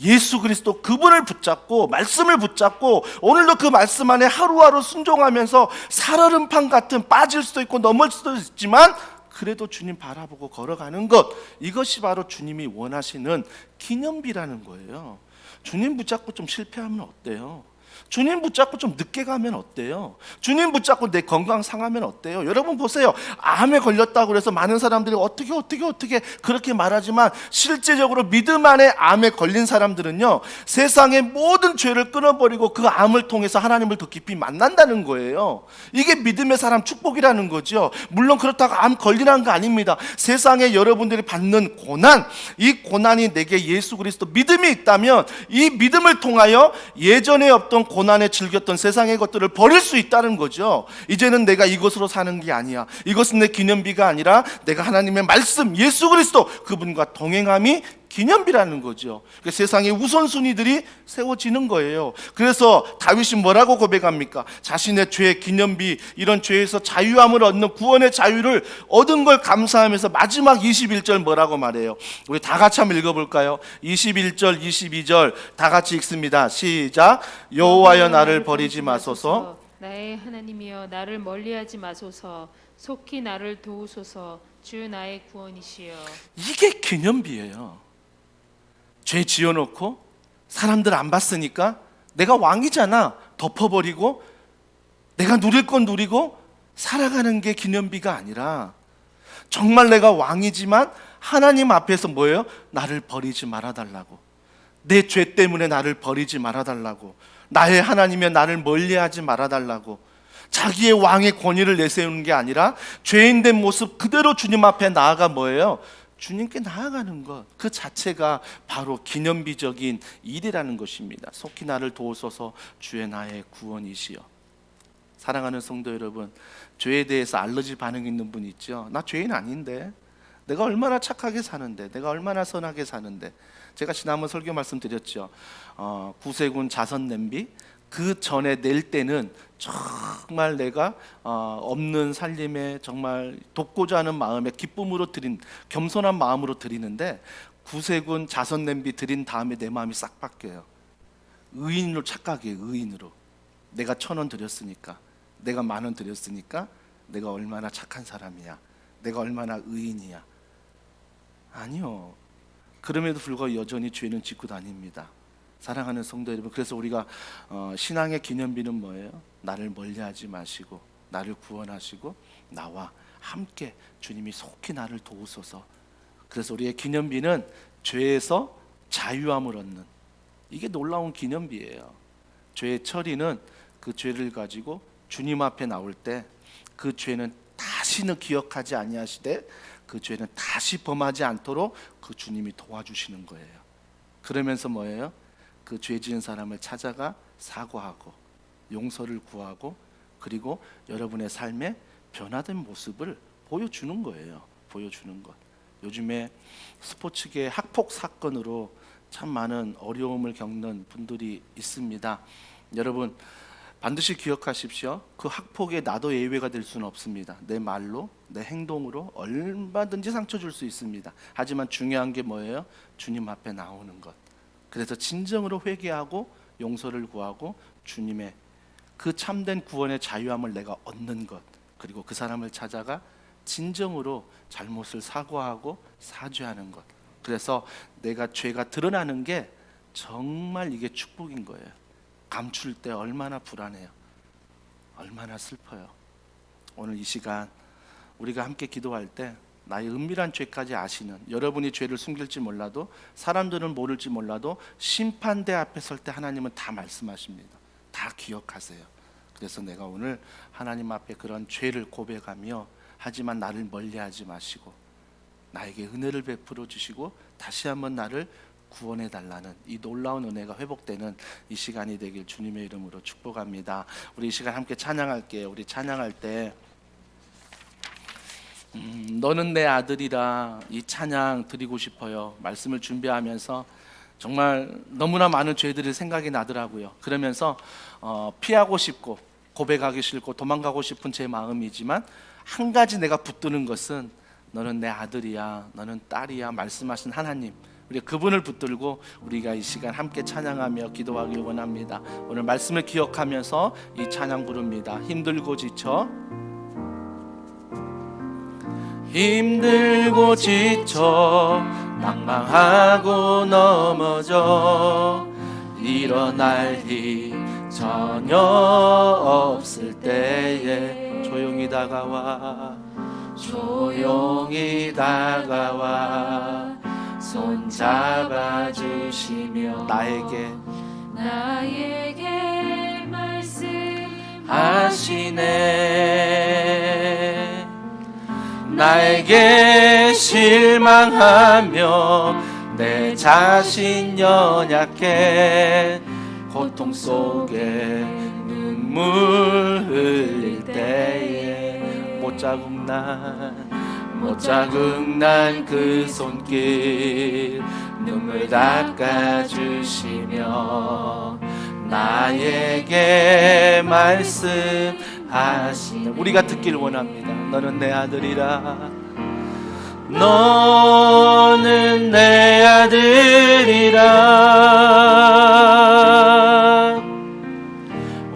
Speaker 3: 예수 그리스도 그분을 붙잡고 말씀을 붙잡고 오늘도 그 말씀 안에 하루하루 순종하면서 살얼음판 같은, 빠질 수도 있고 넘을 수도 있지만 그래도 주님 바라보고 걸어가는 것, 이것이 바로 주님이 원하시는 기념비라는 거예요. 주님 붙잡고 좀 실패하면 어때요? 주님 붙잡고 좀 늦게 가면 어때요? 주님 붙잡고 내 건강 상하면 어때요? 여러분 보세요. 암에 걸렸다고 해서 많은 사람들이 어떻게 그렇게 말하지만, 실제적으로 믿음 안에 암에 걸린 사람들은요, 세상의 모든 죄를 끊어버리고 그 암을 통해서 하나님을 더 깊이 만난다는 거예요. 이게 믿음의 사람 축복이라는 거죠. 물론 그렇다고 암 걸리라는 거 아닙니다. 세상에 여러분들이 받는 고난, 이 고난이 내게 예수 그리스도 믿음이 있다면 이 믿음을 통하여 예전에 없던 고난에 즐겼던 세상의 것들을 버릴 수 있다는 거죠. 이제는 내가 이것으로 사는 게 아니야. 이것은 내 기념비가 아니라 내가 하나님의 말씀, 예수 그리스도 그분과 동행함이 기념비라는 거죠. 그러니까 세상의 우선순위들이 세워지는 거예요. 그래서 다윗이 뭐라고 고백합니까? 자신의 죄의 기념비, 이런 죄에서 자유함을 얻는 구원의 자유를 얻은 걸 감사하면서 마지막 21절 뭐라고 말해요? 우리 다 같이 한번 읽어볼까요? 21절, 22절 다 같이 읽습니다. 시작. 여호와여 나를 버리지 마소서,
Speaker 2: 나의 하나님이여 나를 멀리하지 마소서. 속히 나를 도우소서. 주 나의 구원이시여.
Speaker 3: 이게 기념비예요. 죄 지어놓고 사람들 안 봤으니까 내가 왕이잖아 덮어버리고 내가 누릴 건 누리고 살아가는 게 기념비가 아니라, 정말 내가 왕이지만 하나님 앞에서 뭐예요? 나를 버리지 말아달라고, 내 죄 때문에 나를 버리지 말아달라고, 나의 하나님의 나를 멀리하지 말아달라고, 자기의 왕의 권위를 내세우는 게 아니라 죄인된 모습 그대로 주님 앞에 나아가 뭐예요? 주님께 나아가는 것, 그 자체가 바로 기념비적인 일이라는 것입니다. 속히 나를 도우소서, 주의 나의 구원이시여. 사랑하는 성도 여러분, 죄에 대해서 알러지 반응 있는 분 있죠? 나 죄인 아닌데, 내가 얼마나 착하게 사는데, 내가 얼마나 선하게 사는데. 제가 지난번 설교 말씀드렸죠. 구세군 자선 냄비, 그 전에 낼 때는 정말 내가 없는 살림에 정말 돕고자 하는 마음에 기쁨으로 드린, 겸손한 마음으로 드리는데, 구세군 자선 냄비 드린 다음에 내 마음이 싹 바뀌어요. 의인으로 착각해요. 의인으로. 내가 1,000원 드렸으니까, 내가 10,000원 드렸으니까 내가 얼마나 착한 사람이야, 내가 얼마나 의인이야. 아니요. 그럼에도 불구하고 여전히 죄는 짓고 다닙니다. 사랑하는 성도 여러분, 그래서 우리가 신앙의 기념비는 뭐예요? 나를 멀리하지 마시고 나를 구원하시고 나와 함께 주님이 속히 나를 도우소서. 그래서 우리의 기념비는 죄에서 자유함을 얻는, 이게 놀라운 기념비예요. 죄의 처리는 그 죄를 가지고 주님 앞에 나올 때 그 죄는 다시는 기억하지 아니하시되 그 죄는 다시 범하지 않도록 그 주님이 도와주시는 거예요. 그러면서 뭐예요? 그 죄 지은 사람을 찾아가 사과하고 용서를 구하고 그리고 여러분의 삶에 변화된 모습을 보여주는 거예요. 보여주는 것. 요즘에 스포츠계 학폭 사건으로 참 많은 어려움을 겪는 분들이 있습니다. 여러분 반드시 기억하십시오. 그 학폭에 나도 예외가 될 수는 없습니다. 내 말로, 내 행동으로 얼마든지 상처 줄 수 있습니다. 하지만 중요한 게 뭐예요? 주님 앞에 나오는 것. 그래서 진정으로 회개하고 용서를 구하고 주님의 그 참된 구원의 자유함을 내가 얻는 것, 그리고 그 사람을 찾아가 진정으로 잘못을 사과하고 사죄하는 것. 그래서 내가 죄가 드러나는 게 정말 이게 축복인 거예요. 감출 때 얼마나 불안해요. 얼마나 슬퍼요. 오늘 이 시간 우리가 함께 기도할 때 나의 은밀한 죄까지 아시는, 여러분이 죄를 숨길지 몰라도 사람들은 모를지 몰라도 심판대 앞에 설 때 하나님은 다 말씀하십니다. 다 기억하세요. 그래서 내가 오늘 하나님 앞에 그런 죄를 고백하며, 하지만 나를 멀리하지 마시고 나에게 은혜를 베풀어 주시고 다시 한번 나를 구원해 달라는 이 놀라운 은혜가 회복되는 이 시간이 되길 주님의 이름으로 축복합니다. 우리 이 시간 함께 찬양할게요. 우리 찬양할 때 너는 내 아들이라, 이 찬양 드리고 싶어요. 말씀을 준비하면서 정말 너무나 많은 죄들이 생각이 나더라고요. 그러면서 피하고 싶고 고백하기 싫고 도망가고 싶은 제 마음이지만 한 가지 내가 붙드는 것은 너는 내 아들이야, 너는 딸이야 말씀하신 하나님, 우리 그분을 붙들고 우리가 이 시간 함께 찬양하며 기도하길 원합니다. 오늘 말씀을 기억하면서 이 찬양 부릅니다. 힘들고 지쳐, 힘들고 지쳐 낭망하고 넘어져 일어날 힘 전혀 없을 때에 조용히 다가와, 조용히 다가와 손 잡아주시며 나에게 말씀하시네. 나에게 실망하며 내 자신 연약해 고통 속에 눈물 흘릴 때에 못 자국난 그 손길 눈물 닦아주시며 나에게 말씀하시네. 우리가 듣길 원합니다. 너는 내 아들이라, 너는 내 아들이라.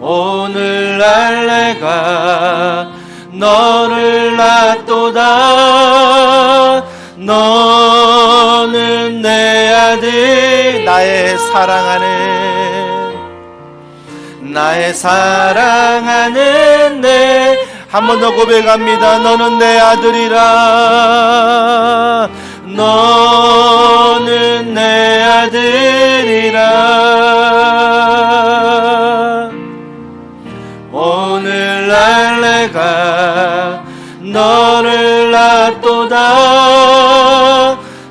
Speaker 3: 오늘날 내가 너를 낳도다. 너는 내 아들, 나의 사랑하는 내, 한 번 더 고백합니다. 너는 내 아들이라. 너는 내 아들이라. 오늘날 내가 너를 낳도다.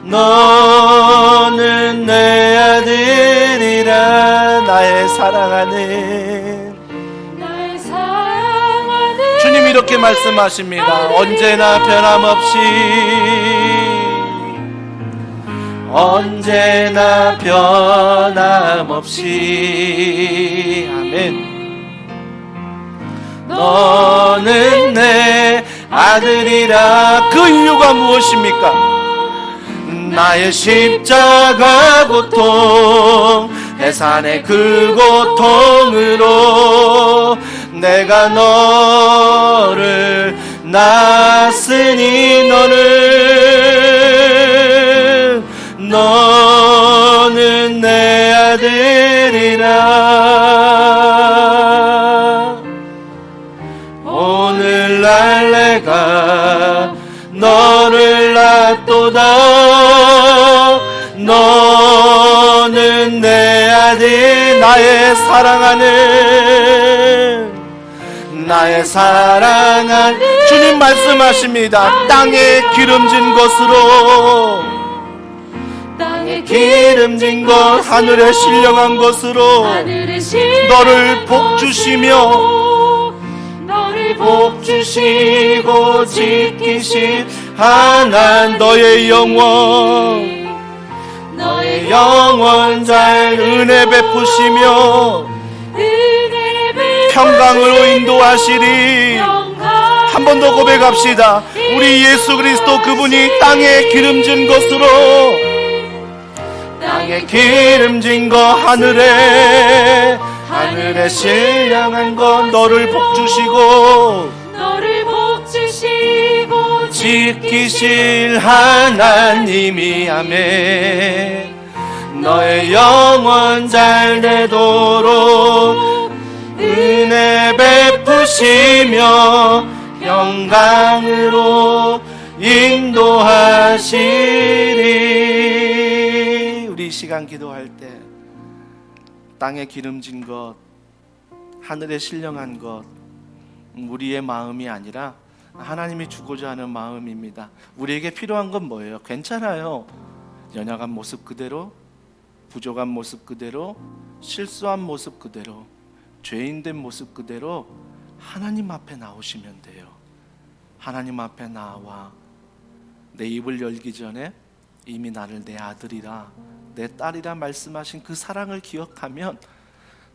Speaker 3: 너는 내 아들이라. 나의 사랑하는 주님 이렇게 말씀하십니다. 언제나 변함없이, 언제나 변함없이, 아멘. 너는 내 아들이라. 그 이유가 무엇입니까? 나의 십자가 고통, 해산의 그 고통으로 내가 너를 낳았으니, 너는 너는 내 아들이라. 오늘날 내가 너를 낳도다. 너는 내 아들, 나의 사랑한 주님 말씀하십니다. 땅에 기름진 것으로, 기름진 것, 하늘에 신령한 것으로 너를 복주시고 지키신 하나님, 너의 영원 잘 은혜 베푸시며 평강으로 인도하시리. 한 번 더 고백합시다. 우리 예수 그리스도 그분이 땅에 기름진 것으로, 땅에 기름진 것, 하늘에 신령한 것, 너를 복주시고 지키실 하나님이, 아멘. 너의 영원 잘 되도록 은혜 베푸시며 영광으로 인도하시리. 우리 이 시간 기도할 때 땅에 기름진 것, 하늘에 신령한 것, 우리의 마음이 아니라 하나님이 주고자 하는 마음입니다. 우리에게 필요한 건 뭐예요? 괜찮아요. 연약한 모습 그대로, 부족한 모습 그대로, 실수한 모습 그대로, 죄인된 모습 그대로 하나님 앞에 나오시면 돼요. 하나님 앞에 나와 내 입을 열기 전에 이미 나를 내 아들이라, 내 딸이라 말씀하신 그 사랑을 기억하면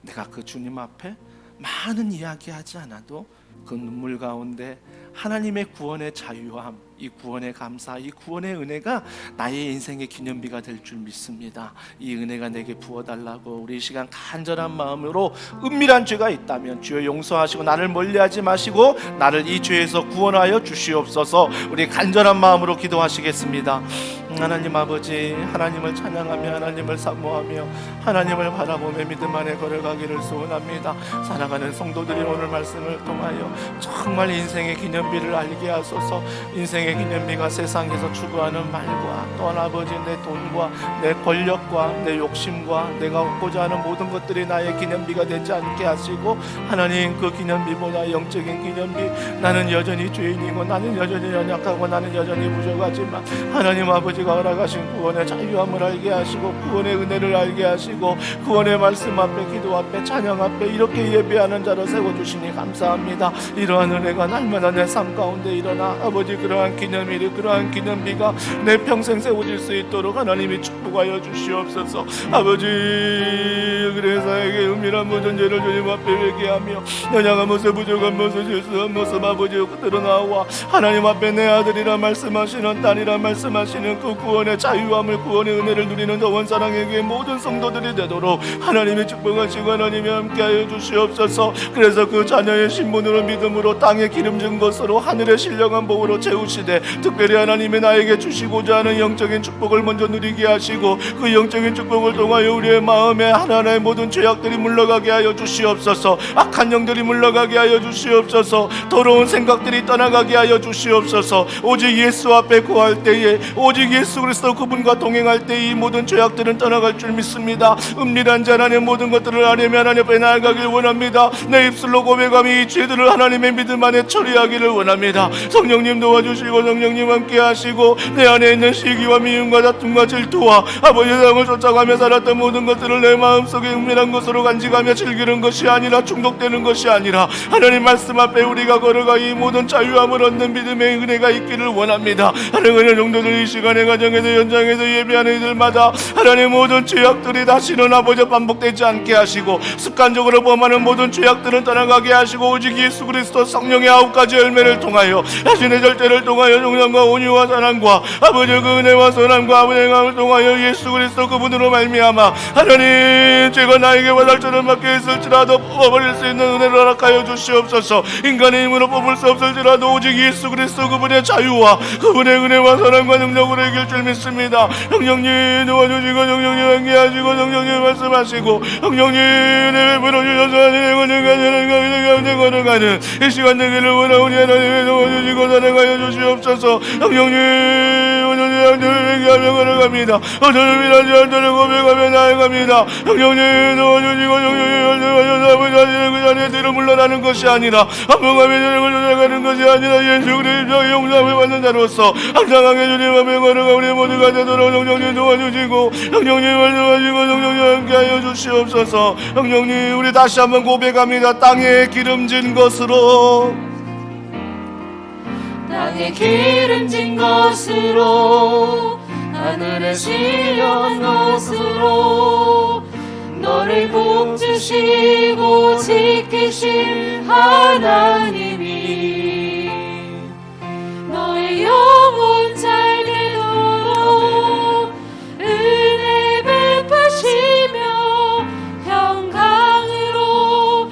Speaker 3: 내가 그 주님 앞에 많은 이야기하지 않아도 그 눈물 가운데 하나님의 구원의 자유함, 이 구원의 감사, 이 구원의 은혜가 나의 인생의 기념비가 될 줄 믿습니다. 이 은혜가 내게 부어달라고 우리 이 시간 간절한 마음으로 은밀한 죄가 있다면 주여 용서하시고 나를 멀리하지 마시고 나를 이 죄에서 구원하여 주시옵소서. 우리 간절한 마음으로 기도하시겠습니다. 하나님 아버지, 하나님을 찬양하며 하나님을 사모하며 하나님을 바라보며 믿음 안에 걸어가기를 소원합니다. 살아가는 성도들이 오늘 말씀을 통하여 정말 인생의 기념비를 알게 하소서. 인생의 기념비가 세상에서 추구하는 말과 또한 아버지 내 돈과 내 권력과 내 욕심과 내가 얻고자 하는 모든 것들이 나의 기념비가 되지 않게 하시고, 하나님 그 기념비보다 영적인 기념비, 나는 여전히 죄인이고 나는 여전히 연약하고 나는 여전히 부족하지만 하나님 아버지가 허락하신 구원의 자유함을 알게 하시고 구원의 은혜를 알게 하시고 구원의 말씀 앞에, 기도 앞에, 찬양 앞에 이렇게 예배하는 자로 세워주시니 감사합니다. 이러한 은혜가 날마다 내 삶 가운데 일어나 아버지 그러한 기념일이, 그러한 기념비가 내 평생 세워질 수 있도록 하나님이 축복하여 주시옵소서. 아버지, 그래서에게 은밀한 모든 죄를 주님 앞에 회개하며 연약한 모습, 부족한 모습, 실수한 모습 아버지 그대로 나와 하나님 앞에 내 아들이라 말씀하시는, 딸이라 말씀하시는 그 구원의 자유함을, 구원의 은혜를 누리는 더원 사랑에게 모든 성도들이 되도록 하나님이 축복하시고 하나님이 함께하여 주시옵소서. 그래서 그 자녀의 신분으로, 믿음으로, 땅에 기름진 것으로, 하늘의 신령한 복으로 채우시되 특별히 하나님이 나에게 주시고자 하는 영적인 축복을 먼저 누리게 하시고 그 영적인 축복을 통하여 우리의 마음에 하나님의 모든 죄악들이 물러가게 하여 주시옵소서. 악한 영들이 물러가게 하여 주시옵소서. 더러운 생각들이 떠나가게 하여 주시옵소서. 오직 예수 앞에 구할 때에, 오직 예수 그리스도 그분과 동행할 때 이 모든 죄악들은 떠나갈 줄 믿습니다. 은밀한 자라는 모든 것들을 하나님 앞에 나아가길 원합니다. 내 입술로 고백하며 이 죄들을 하나님의 믿음 안에 처리하기를 원합니다. 성령님 도와주시고 성령님 함께 하시고 내 안에 있는 시기와 미움과 다툼과 질투와 아버지의 사랑을 쫓아가며 살았던 모든 것들을 내 마음속에 은밀한 것으로 간직하며 즐기는 것이 아니라 중독되는 것이 아니라 하나님 말씀 앞에 우리가 걸어가 이 모든 자유함을 얻는 믿음의 은혜가 있기를 원합니다. 하나님의 정도들 이 시간에 가정에서 현장에서 예배하는 이들마다 하나님 모든 죄악들이 다시는 아버지 반복되지 않게 하시고 습관적으로 범하는 모든 죄악들은 떠나가게 하시고 오직 예수 그리스도 성령의 9가지 열매를 통하여 자신의 절대를 통하여 정량과 온유와 사랑과 아버지의 그 은혜와 선함과 아버지의 행함을 통하여 주 예수 그리스도 그분으로 말미암아 하나님 죄가 나에게 바닥처럼 박혀 있을지라도 뽑아버릴 수 있는 은혜를 허락하여 주시옵소서. 인간의 힘으로 뽑을 수 없을지라도 오직 예수 그리스도 그분의 자유와 그분의 은혜와 사랑과 능력으로 이길 줄 믿습니다. 성령님 도와주시고 성령님 함께하시고 성령님 말씀하시고 성령님 내 베풀어 주셔서 걸어가는 이 시간 되기를 원하오니 하나님 도와주시고 사랑하여 주시옵소서. 성령님 오늘 얘기하며 걸어갑니다. 오늘 미라지 않도록 고백하며 나아갑니다. 성령님 도와주시고 성령님 아버지 그 자리에 뒤로 물러나는 것이 아니라 한번가며 나가는 것이 아니라 예수 그리스도의 용서함을 받는 자로서 항상하게 주님 앞에 걸어가 우리 모두가 되도록 성령님 도와주시고 성령님 말씀하시고 성령님 함께하여 주시옵소서. 성령님 우리 다시 한번 고백합니다. 땅에 기름진 것으로
Speaker 4: 땅에 기름진 것으로 하늘에 실려온 것으로 너를 복주시고 지키실 하나님이 너의 영혼 잘 되도록 은혜 베푸시며 평강으로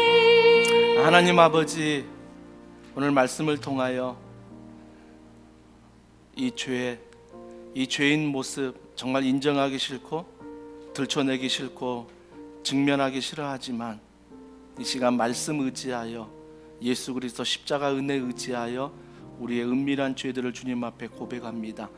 Speaker 4: 인도하시리.
Speaker 3: 하나님 아버지 오늘 말씀을 통하여 이 죄인 모습 정말 인정하기 싫고 들춰내기 싫고 직면하기 싫어하지만 이 시간 말씀 의지하여 예수 그리스도 십자가 은혜 의지하여 우리의 은밀한 죄들을 주님 앞에 고백합니다.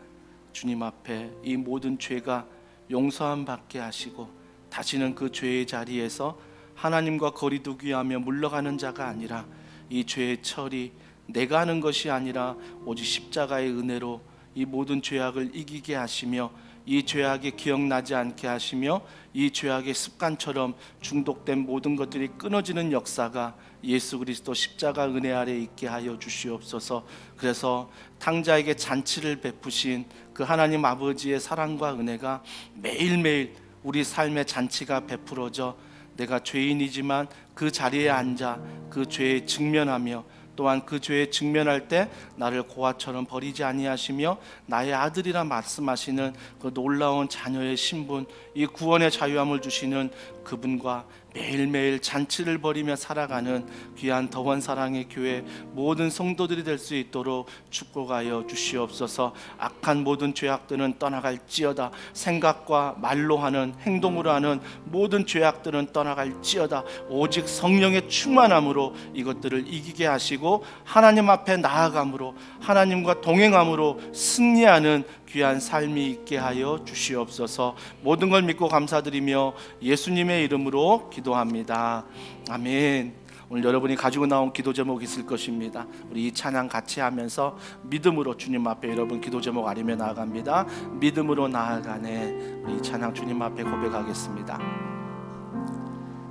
Speaker 3: 주님 앞에 이 모든 죄가 용서함 받게 하시고 다시는 그 죄의 자리에서 하나님과 거리두기 하며 물러가는 자가 아니라 이 죄의 처리 내가 하는 것이 아니라 오직 십자가의 은혜로 이 모든 죄악을 이기게 하시며 이 죄악이 기억나지 않게 하시며 이 죄악의 습관처럼 중독된 모든 것들이 끊어지는 역사가 예수 그리스도 십자가 은혜 아래 있게 하여 주시옵소서. 그래서 탕자에게 잔치를 베푸신 그 하나님 아버지의 사랑과 은혜가 매일매일 우리 삶의 잔치가 베풀어져 내가 죄인이지만 그 자리에 앉아 그 죄에 직면하며 또한 그 죄에 직면할 때 나를 고아처럼 버리지 아니하시며 나의 아들이라 말씀하시는 그 놀라운 자녀의 신분, 이 구원의 자유함을 주시는 그분과 매일매일 잔치를 벌이며 살아가는 귀한 더원 사랑의 교회 모든 성도들이 될 수 있도록 축복하여 주시옵소서. 악한 모든 죄악들은 떠나갈지어다. 생각과 말로 하는 행동으로 하는 모든 죄악들은 떠나갈지어다. 오직 성령의 충만함으로 이것들을 이기게 하시고 하나님 앞에 나아감으로 하나님과 동행함으로 승리하는 귀한 삶이 있게 하여 주시옵소서. 모든 걸 믿고 감사드리며 예수님의 이름으로 기도합니다. 아멘. 오늘 여러분이 가지고 나온 기도 제목이 있을 것입니다. 우리 이 찬양 같이 하면서 믿음으로 주님 앞에 여러분 기도 제목 아리며 나아갑니다. 믿음으로 나아가네. 우리 이 찬양 주님 앞에 고백하겠습니다.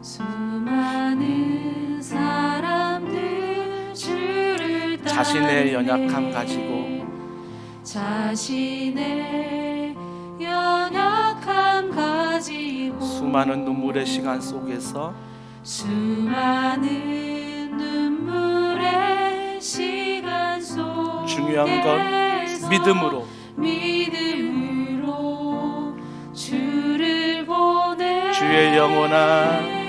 Speaker 4: 수많은 사람들 주를 따르네.
Speaker 3: 자신의 연약함 가지고
Speaker 4: 자신의 연약함 가지고
Speaker 3: 수많은 눈물의 시간 속에서
Speaker 4: 수많은 눈물의 시간 속에서
Speaker 3: 중요한 건 믿음으로
Speaker 4: 주를 보내
Speaker 3: 주의 영원한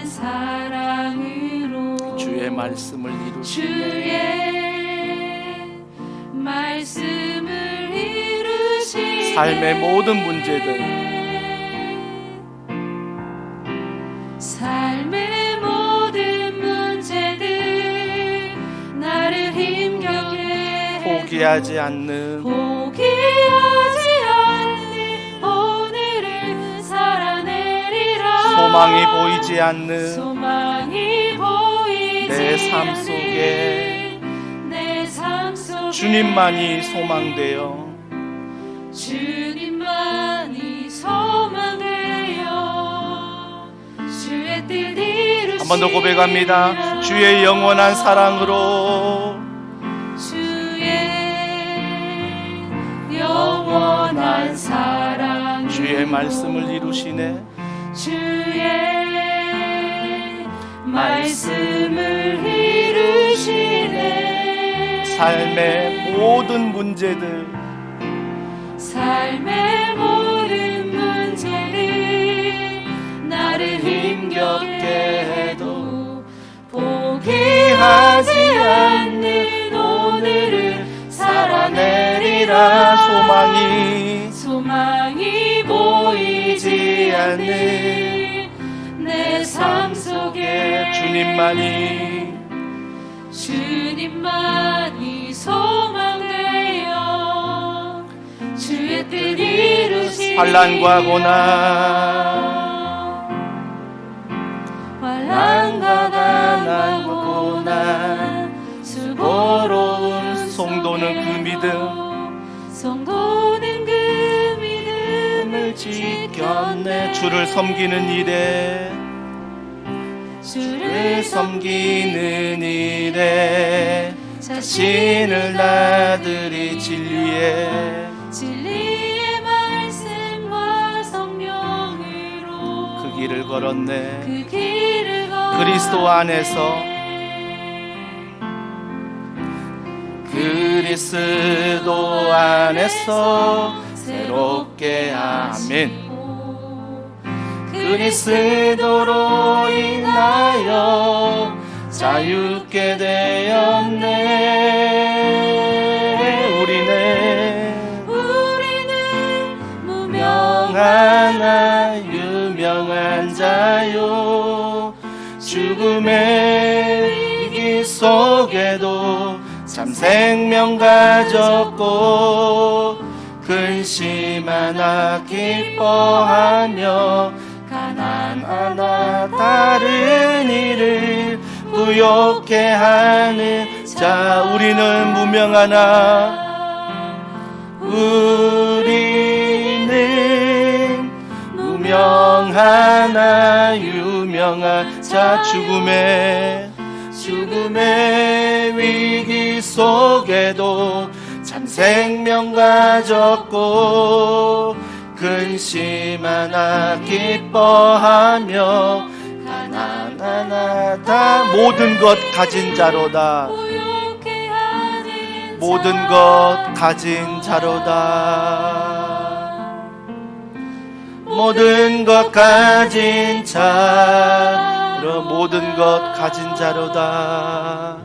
Speaker 4: 사랑으로
Speaker 3: 주의 말씀을 이루시네.
Speaker 4: 주의 말씀을 이루시네.
Speaker 3: 삶의 모든 문제들
Speaker 4: 삶의 모든 문제들 나를 힘겹게
Speaker 3: 포기하지 않는
Speaker 4: 오늘을 살아내리라.
Speaker 3: 소망이 보이지 않는
Speaker 4: 소망이 보이지
Speaker 3: 내 삶 속에 주님만이 소망되어
Speaker 4: 주님만이 소망되어 주의 뜻 이루시리라.
Speaker 3: 한 번 더 고백합니다. 주의 영원한 사랑으로
Speaker 4: 주의 영원한 사랑
Speaker 3: 주의 말씀을 이루시네.
Speaker 4: 주의 말씀을 이루시네.
Speaker 3: 삶의 모든 문제들,
Speaker 4: 삶의 모든 문제를 나를 힘겹게 해도 포기하지 않는 오늘을 살아내리라. 소망이 보이지 않는 내 삶 속에 주님만이 소망되어 주의 뜻 이루시니.
Speaker 3: 환난과 고난
Speaker 4: 수고로운
Speaker 3: 성도는 그
Speaker 4: 믿음을
Speaker 3: 지켰네. 주를 섬기는 일에 자신을 나들이 진리의
Speaker 4: 말씀과 성령으로
Speaker 3: 그 길을 걸었네.
Speaker 4: 그리스도 안에서 새롭게 아멘. 그리스도로 인하여 자유케 되었네. 우리는 무명하나 유명한 자요. 죽음의 위기 속에도 참 생명 가졌고 근심 하나 기뻐하며 가난 하나 다른 이를 부욕해 하는 자. 우리는 무명하나 유명한 자. 죽음의 위기 속에도 참 생명 가졌고 근심 하나 기뻐하며 가난 하나 다 모든 것 가진 자로다. 모든 것 가진 자로다. 모든 것 가진 자로 모든 것 가진 자로다.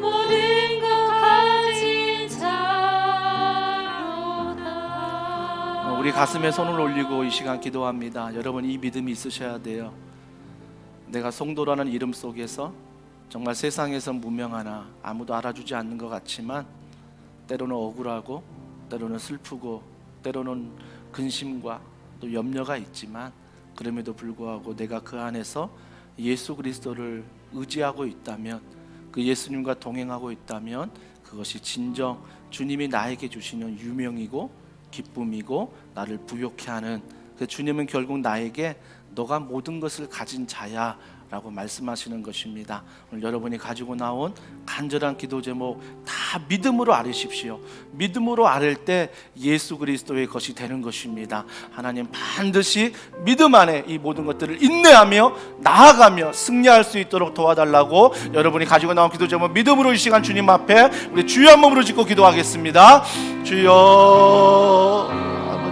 Speaker 4: 모든 것 가진 자로다.
Speaker 3: 우리 가슴에 손을 올리고 이 시간 기도합니다. 여러분, 이 믿음이 있으셔야 돼요. 내가 성도라는 이름 속에서 정말 세상에서 무명하나 아무도 알아주지 않는 것 같지만 때로는 억울하고 때로는 슬프고 때로는 근심과 또 염려가 있지만 그럼에도 불구하고 내가 그 안에서 예수 그리스도를 의지하고 있다면, 그 예수님과 동행하고 있다면 그것이 진정 주님이 나에게 주시는 유명이고 기쁨이고 나를 부욕해 하는, 그 주님은 결국 나에게 너가 모든 것을 가진 자야 라고 말씀하시는 것입니다. 오늘 여러분이 가지고 나온 간절한 기도 제목 다 믿음으로 아뢰십시오. 믿음으로 아뢰 때 예수 그리스도의 것이 되는 것입니다. 하나님 반드시 믿음 안에 이 모든 것들을 인내하며 나아가며 승리할 수 있도록 도와달라고 여러분이 가지고 나온 기도 제목 믿음으로 이 시간 주님 앞에 우리 주여 한 몸으로 짓고 기도하겠습니다. 주여,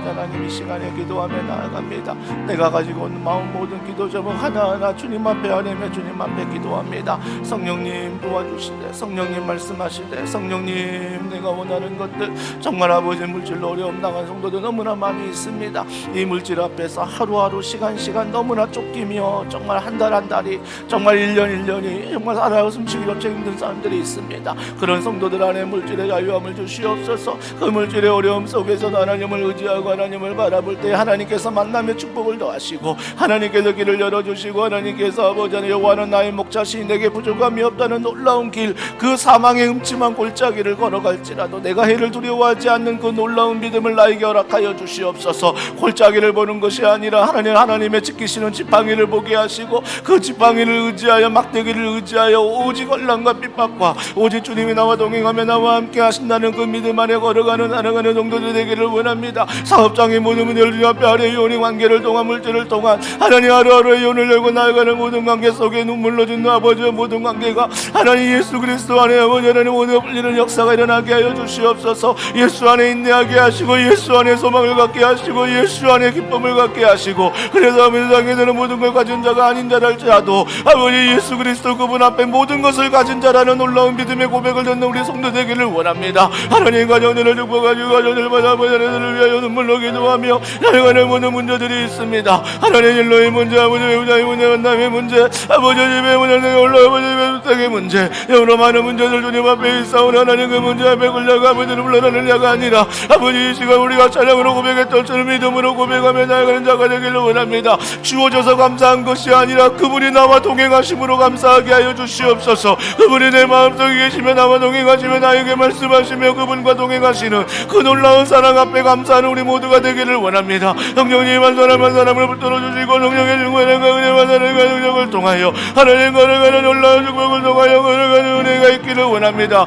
Speaker 3: 하나님 이 시간에 기도하며 나아갑니다. 내가 가지고 있는 마음 모든 기도 제목 하나하나 주님 앞에 아뢰며 주님 앞에 기도합니다. 성령님 도와주시되, 성령님 말씀하시되, 성령님 내가 원하는 것들 정말 아버지 물질로 어려움 당한 성도들 너무나 많이 있습니다. 이 물질 앞에서 하루하루 시간 너무나 쫓기며 정말 한 달 한 달이 정말 1년이 정말 살아 숨쉬기조차 힘든 사람들이 있습니다. 그런 성도들 안에 물질의 자유함을 주시옵소서. 그 물질의 어려움 속에서도 하나님을 의지하고 하나님을 바라볼 때 하나님께서 만남의 축복을 더하시고 하나님께서 길을 열어주시고 하나님께서 아버지 여호와는 나의 목자시니 내게 부족함이 없다는 놀라운 길, 그 사망의 음침한 골짜기를 걸어갈지라도 내가 해를 두려워하지 않는 그 놀라운 믿음을 나에게 허락하여 주시옵소서. 골짜기를 보는 것이 아니라 하나님의 지키시는 지팡이를 보게 하시고 그 지팡이를 의지하여 막대기를 의지하여 오직 혼란과 핍박과 오직 주님이 나와 동행하며 나와 함께 하신다는 그 믿음 안에 걸어가는 정도들 되기를 원합니다. 사업자
Speaker 4: 일상의 모든 문제를 주님 앞에 하루의 연인 관계를 통한 물질을 통한 하나님 하루하루의 연을 열고 나아가는 모든 관계 속에 눈물로 준 아버지의 모든 관계가 하나님 예수 그리스도 안에 아버지 하나님 오늘 풀리는 역사가 일어나게 하여 주시옵소서. 예수 안에 인내하게 하시고 예수 안에 소망을 갖게 하시고 예수 안에 기쁨을 갖게 하시고 그래서 세상에 되는 모든 걸 가진 자가 아닌 자라 할지라도 아버지 예수 그리스도 그분 앞에 모든 것을 가진 자라는 놀라운 믿음의 고백을 듣는 우리 성도 되기를 원합니다. 하나님 가정들을 축복하시고 가정들 받아보자를 위하여 눈물로 기도하며 나아가는 모든 문제들이 있습니다. 하나님 일로의 문제 아버지 배우자의 문제 만남의 문제 아버지 집의 문제 올라아버지 배우자의 문제 여러 많은 문제들 주님 앞에 있사오니 하나님 그 문제 앞에 걸려가 아버지를 물러나는 자가 아니라 아버지 이 시간 우리가 찬양으로 고백했던 처럼 믿음으로 고백하며 나아가는 자가 되기를 원합니다. 주어져서 감사한 것이 아니라 그분이 나와 동행하심으로 감사하게 하여 주시옵소서. 그분이 내 마음속에 계시며 나와 동행하시며 나에게 말씀하시며 그분과 동행하시는 그 놀라운 사랑 앞에 감사하는 우리 모두가 되기를 원합니다. 성령님 한 사람 한 사람을 붙들어 주시고 성령의 중간과 은혜와 사랑과 능력을 통하여 하나님 걸어가는 놀라운 축복을 통하여 걸어가는 은혜가 있기를 원합니다.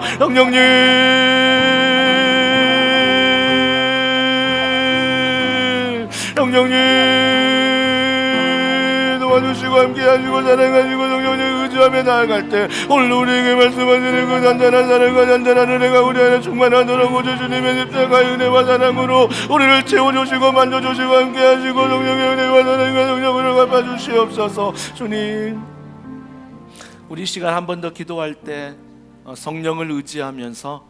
Speaker 4: 성령님 도와주시고 함께하시고 사랑하시고 성령님 의지하며 나아갈 때 오늘 우리에게 말씀하시는 그 잔잔한 사랑과 잔잔한 은혜가 우리 안에 충만하도록 오주 주님의 십자가의 은혜와 사랑으로 우리를 채워주시고 만져주시고 함께하시고 성령의 은혜와 사랑과 능력으로 갚아주시옵소서. 주님 우리 시간 한 번 더 기도할 때 성령을 의지하면서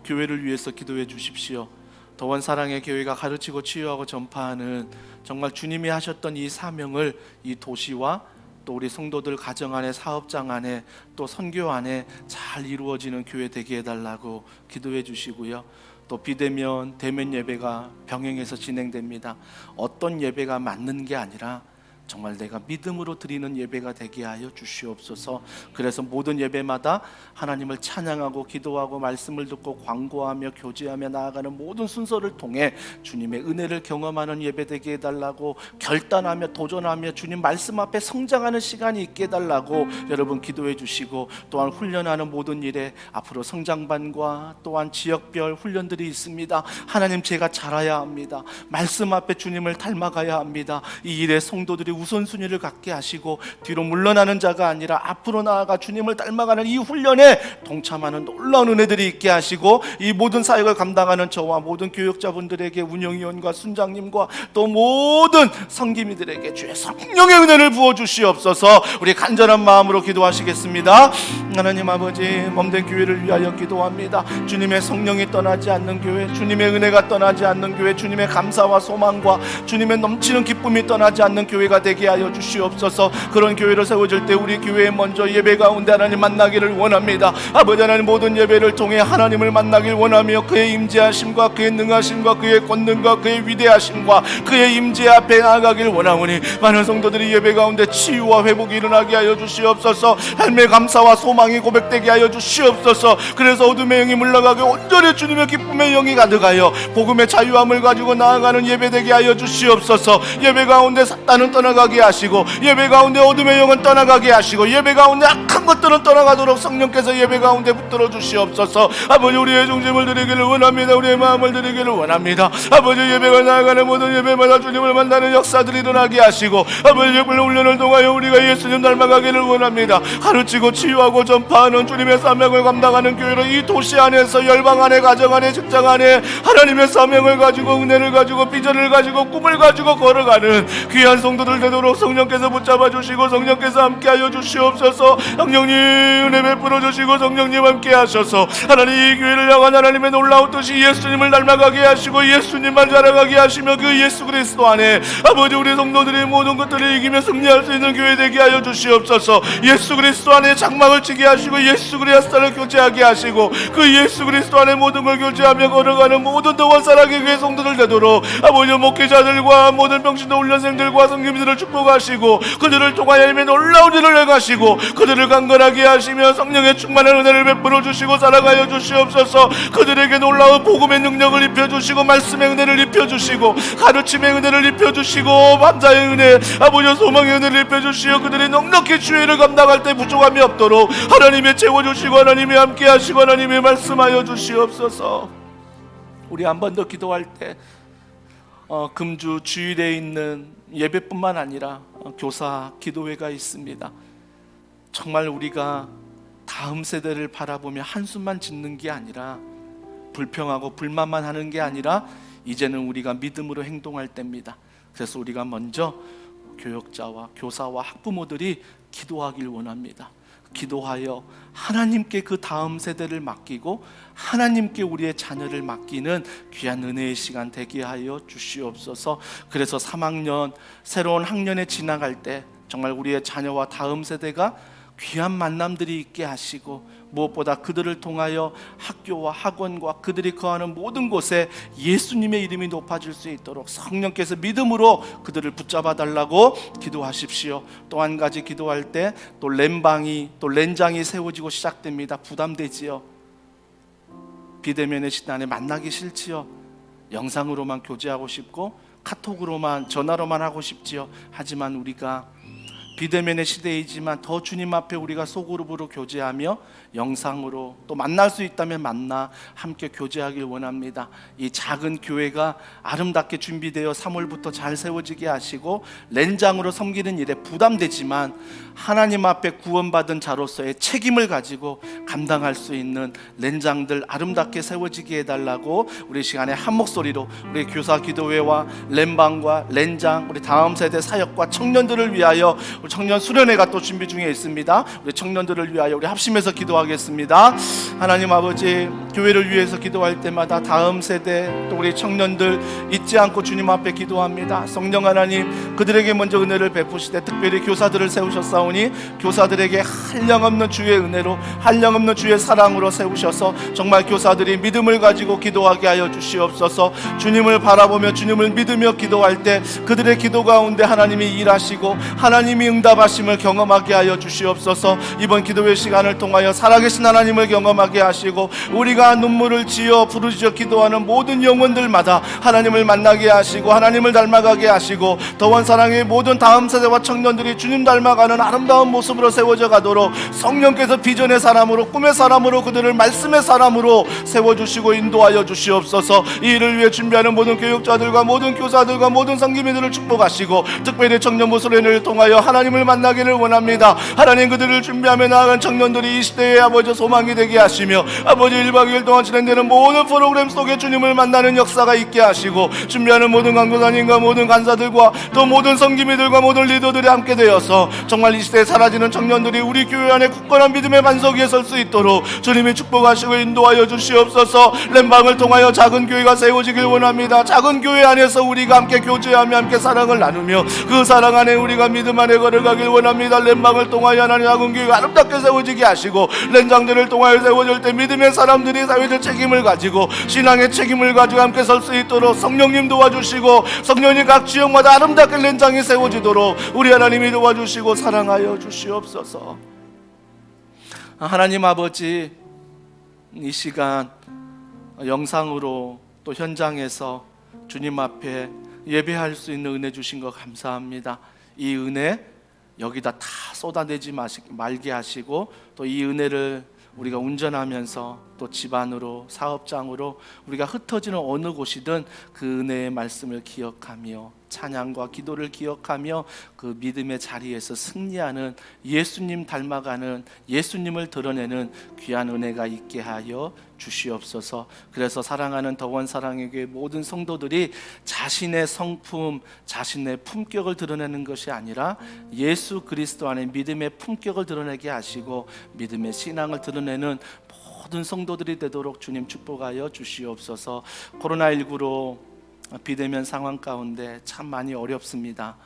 Speaker 4: 교회를 위해서 기도해 주십시오. 더원 사랑의 교회가 가르치고 치유하고 전파하는 정말 주님이 하셨던 이 사명을 이 도시와 또 우리 성도들 가정 안에 사업장 안에 또 선교 안에 잘 이루어지는 교회 되게 해달라고 기도해 주시고요. 또 비대면 대면 예배가 병행해서 진행됩니다. 어떤 예배가 맞는 게 아니라 정말 내가 믿음으로 드리는 예배가 되게 하여 주시옵소서. 그래서 모든 예배마다 하나님을 찬양하고 기도하고 말씀을 듣고 광고하며 교제하며 나아가는 모든 순서를 통해 주님의 은혜를 경험하는 예배 되게 해달라고 결단하며 도전하며 주님 말씀 앞에 성장하는 시간이 있게 해달라고 여러분 기도해 주시고 또한 훈련하는 모든 일에 앞으로 성장반과 또한 지역별 훈련들이 있습니다. 하나님 제가 자라야 합니다. 말씀 앞에 주님을 닮아가야 합니다. 이 일에 성도들이 우선순위를 갖게 하시고 뒤로 물러나는 자가 아니라 앞으로 나아가 주님을 닮아가는 이 훈련에 동참하는 놀라운 은혜들이 있게 하시고 이 모든 사역을 감당하는 저와 모든 교역자분들에게 운영위원과 순장님과 또 모든 성김이들에게 주의 성령의 은혜를 부어주시옵소서. 우리 간절한 마음으로 기도하시겠습니다. 하나님 아버지 몸된 교회를 위하여 기도합니다. 주님의 성령이 떠나지 않는 교회, 주님의 은혜가 떠나지 않는 교회, 주님의 감사와 소망과 주님의 넘치는 기쁨이 떠나지 않는 교회가 되게 하여 주시옵소서. 그런 교회로 세워질 때 우리 교회에 먼저 예배 가운데 하나님 만나기를 원합니다. 아버지 하나님 모든 예배를 통해 하나님을 만나길 원하며 그의 임재하심과 그의 능하심과 그의 권능과 그의 위대하심과 그의 임재 앞에 나아가길 원하오니 많은 성도들이 예배 가운데 치유와 회복이 일어나게 하여 주시옵소서. 삶의 감사와 소망이 고백되게 하여 주시옵소서. 그래서 어둠의 영이 물러가게 온전히 주님의 기쁨의 영이 가득하여 복음의 자유함을 가지고 나아가는 예배 되게 하여 주시옵소서. 예배 가운데 사탄은 떠나가게 하시고 예배 가운데 어둠의 영은 떠나가게 하시고 예배 가운데 악한 것들은 떠나가도록 성령께서 예배 가운데 붙들어 주시옵소서. 아버지 우리의 중심을 드리기를 원합니다. 우리의 마음을 드리기를 원합니다. 아버지 예배가 나아가는 모든 예배마다 주님을 만나는 역사들이 일어나게 하시고 아버지 훈련을 통하여 우리가 예수님 닮아가기를 원합니다. 가르치고 치유하고 전파하는 주님의 사명을 감당하는 교회로 이 도시 안에서 열방 안에 가정 안에 직장 안에 하나님의 사명을 가지고 은혜를 가지고 비전을 가지고 꿈을 가지고 걸어가는 귀한 성도들 되도록 성령께서 붙잡아 주시고 성령께서 함께하여 주시옵소서. 성령님 은혜 베풀어 주시고 성령님 함께 하셔서 하나님 이 교회를 향한 하나님의 놀라운 뜻이 예수님을 닮아가게 하시고 예수님만 자랑하게 하시며 그 예수 그리스도 안에 아버지 우리 성도들이 모든 것들을 이기며 승리할 수 있는 교회 되게 하여 주시옵소서. 예수 그리스도 안에 장막을 치게 하시고 예수 그리스도를 교제하게 하시고 그 예수 그리스도 안에 모든 걸 교제하며 걸어가는 모든 더원 사랑의 교회 성도들 되도록 아버지 목회자들과 모든 병신도 훈련생들과 성김들을 축복하시고 그들을 통하여 하나님의 놀라운 일을 행하시고 그들을 강건하게 하시며 성령의 충만한 은혜를 베풀어 주시고 사랑하여 주시옵소서. 그들에게 놀라운 복음의 능력을 입혀주시고 말씀의 은혜를 입혀주시고 가르침의 은혜를 입혀주시고 감사의 은혜 아버지 소망의 은혜를 입혀주시어 그들이 넉넉히 주의 일을 감당할 때 부족함이 없도록 하나님의 채워주시고 하나님이 함께 하시고 하나님이 말씀하여 주시옵소서. 우리 한 번 더 기도할 때
Speaker 3: 금주 주일에 있는 예배뿐만 아니라 교사 기도회가 있습니다. 정말 우리가 다음 세대를 바라보며 한숨만 짓는 게 아니라, 불평하고 불만만 하는 게 아니라 이제는 우리가 믿음으로 행동할 때입니다. 그래서 우리가 먼저 교역자와 교사와 학부모들이 기도하길 원합니다. 기도하여 하나님께 그 다음 세대를 맡기고 하나님께 우리의 자녀를 맡기는 귀한 은혜의 시간 되게 하여 주시옵소서. 그래서 3학년 새로운 학년에 지나갈 때 정말 우리의 자녀와 다음 세대가 귀한 만남들이 있게 하시고, 무엇보다 그들을 통하여 학교와 학원과 그들이 거하는 모든 곳에 예수님의 이름이 높아질 수 있도록 성령께서 믿음으로 그들을 붙잡아 달라고 기도하십시오. 또 한 가지 기도할 때 또 렌장이 세워지고 시작됩니다. 부담되지요. 비대면의 시간에 만나기 싫지요. 영상으로만 교제하고 싶고 카톡으로만 전화로만 하고 싶지요. 하지만 우리가 비대면의 시대이지만 더 주님 앞에 우리가 소그룹으로 교제하며 영상으로 또 만날 수 있다면 만나 함께 교제하길 원합니다. 이 작은 교회가 아름답게 준비되어 3월부터 잘 세워지게 하시고, 렌장으로 섬기는 일에 부담되지만 하나님 앞에 구원받은 자로서의 책임을 가지고 감당할 수 있는 렌장들 아름답게 세워지게 해달라고 우리 시간에 한 목소리로 우리 교사 기도회와 렌방과 렌장, 우리 다음 세대 사역과 청년들을 위하여, 우리 청년 수련회가 또 준비 중에 있습니다. 우리 청년들을 위하여 우리 합심해서 기도하겠습니다. 하나님 아버지, 교회를 위해서 기도할 때마다 다음 세대 또 우리 청년들 잊지 않고 주님 앞에 기도합니다. 성령 하나님, 그들에게 먼저 은혜를 베푸시되 특별히 교사들을 세우셨사오니 교사들에게 한량없는 주의 은혜로, 한량없는 주의 사랑으로 세우셔서 정말 교사들이 믿음을 가지고 기도하게 하여 주시옵소서. 주님을 바라보며 주님을 믿으며 기도할 때 그들의 기도 가운데 하나님이 일하시고 하나님이 응답하심을 경험하게 하여 주시옵소서. 이번 기도회 시간을 통하여 살아계신 하나님을 경험하게 하시고, 우리가 눈물을 지어 부르짖어 기도하는 모든 영혼들마다 하나님을 만나게 하시고 하나님을 닮아가게 하시고, 더원 사랑의 모든 다음 세대와 청년들이 주님 닮아가는 아름다운 모습으로 세워져 가도록 성령께서 비전의 사람으로, 꿈의 사람으로, 그들을 말씀의 사람으로 세워주시고 인도하여 주시옵소서. 이 일을 위해 준비하는 모든 교육자들과 모든 교사들과 모든 성기민들을 축복하시고, 특별히 청년부 수련회를 통하여 하나님을 만나기를 원합니다. 하나님, 그들을 준비하며 나아간 청년들이 이 시대의 아버지 소망이 되게 하시며, 아버지 1박 2일 동안 진행되는 모든 프로그램 속에 주님을 만나는 역사가 있게 하시고, 준비하는 모든 강도사님과 모든 간사들과 또 모든 성기민들과 모든 리더들이 함께 되어서 정말 이 시대에 사라지는 청년들이 우리 교회 안에 굳건한 믿음의 반석 위에 설 수 있도록 주님이 축복하시고 인도하여 주시옵소서. 렘방을 통하여 작은 교회가 세워지길 원합니다. 작은 교회 안에서 우리가 함께 교제하며 함께 사랑을 나누며 그 사랑 안에 우리가 믿음 안에 걸어가길 원합니다. 렘방을 통하여 하나님 작은 교회가 아름답게 세워지게 하시고, 렌장들을 통하여 세워질 때 믿음의 사람들이 사회적 책임을 가지고 신앙의 책임을 가지고 함께 설 수 있도록 성령님 도와주시고, 성령님 각 지역마다 아름답게 렌장이 세워지도록 우리 하나님이 도와주시고 사랑하여 주시옵소서. 하나님 아버지, 이 시간 영상으로 또 현장에서 주님 앞에 예배할 수 있는 은혜 주신 거 감사합니다. 이 은혜 여기다 다 쏟아내지 말게 하시고, 또 이 은혜를 우리가 운전하면서 또 집안으로, 사업장으로 우리가 흩어지는 어느 곳이든 그 은혜의 말씀을 기억하며 찬양과 기도를 기억하며 그 믿음의 자리에서 승리하는, 예수님 닮아가는, 예수님을 드러내는 귀한 은혜가 있게 하여 주시옵소서. 그래서 사랑하는 더원 사랑의 교회 모든 성도들이 자신의 성품, 자신의 품격을 드러내는 것이 아니라 예수 그리스도 안에 믿음의 품격을 드러내게 하시고 믿음의 신앙을 드러내는 모든 성도들이 되도록 주님 축복하여 주시옵소서. 코로나19로 비대면 상황 가운데 참 많이 어렵습니다.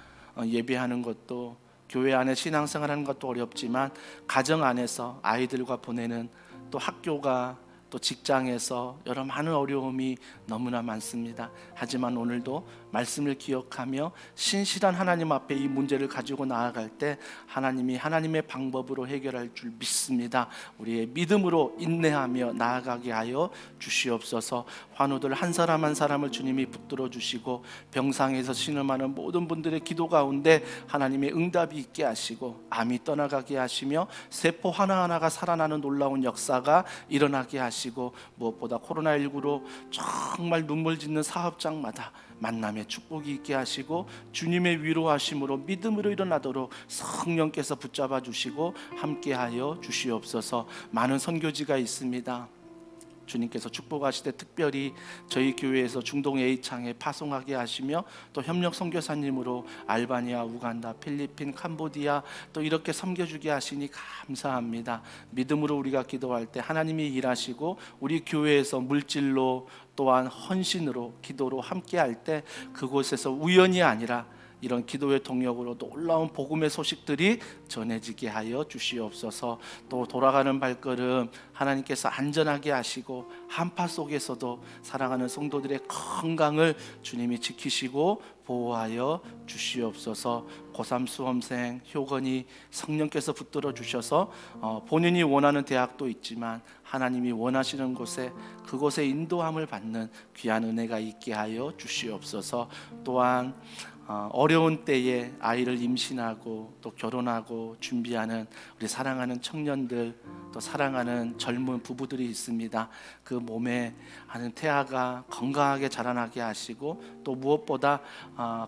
Speaker 3: 예배하는 것도, 교회 안에 신앙생활하는 것도 어렵지만 가정 안에서 아이들과 보내는, 또 학교가, 또 직장에서 여러 많은 어려움이 너무나 많습니다. 하지만 오늘도 말씀을 기억하며 신실한 하나님 앞에 이 문제를 가지고 나아갈 때 하나님이 하나님의 방법으로 해결할 줄 믿습니다. 우리의 믿음으로 인내하며 나아가게 하여 주시옵소서. 환우들 한 사람 한 사람을 주님이 붙들어 주시고 병상에서 신음하는 모든 분들의 기도 가운데 하나님의 응답이 있게 하시고 암이 떠나가게 하시며 세포 하나하나가 살아나는 놀라운 역사가 일어나게 하시고 무엇보다 코로나19로 정말 눈물 짓는 사업장마다 만남의 축복이 있게 하시고 주님의 위로하심으로 믿음으로 일어나도록 성령께서 붙잡아 주시고 함께하여 주시옵소서. 많은 선교지가 있습니다. 주님께서 축복하시되 특별히 저희 교회에서 중동 A창에 파송하게 하시며 또 협력 선교사님으로 알바니아, 우간다, 필리핀, 캄보디아 또 이렇게 섬겨주게 하시니 감사합니다. 믿음으로 우리가 기도할 때 하나님이 일하시고 우리 교회에서 물질로 또한 헌신으로 기도로 함께할 때 그곳에서 우연이 아니라 이런 기도의 동력으로 놀라운 복음의 소식들이 전해지게 하여 주시옵소서. 또 돌아가는 발걸음 하나님께서 안전하게 하시고 한파 속에서도 사랑하는 성도들의 건강을 주님이 지키시고 보호하여 주시옵소서. 고3 수험생 효건이 성령께서 붙들어 주셔서 본인이 원하는 대학도 있지만 하나님이 원하시는 곳에 그곳에 인도함을 받는 귀한 은혜가 있게 하여 주시옵소서. 또한 어려운 때에 아이를 임신하고 또 결혼하고 준비하는 우리 사랑하는 청년들 또 사랑하는 젊은 부부들이 있습니다. 그 몸에 하는 태아가 건강하게 자라나게 하시고 또 무엇보다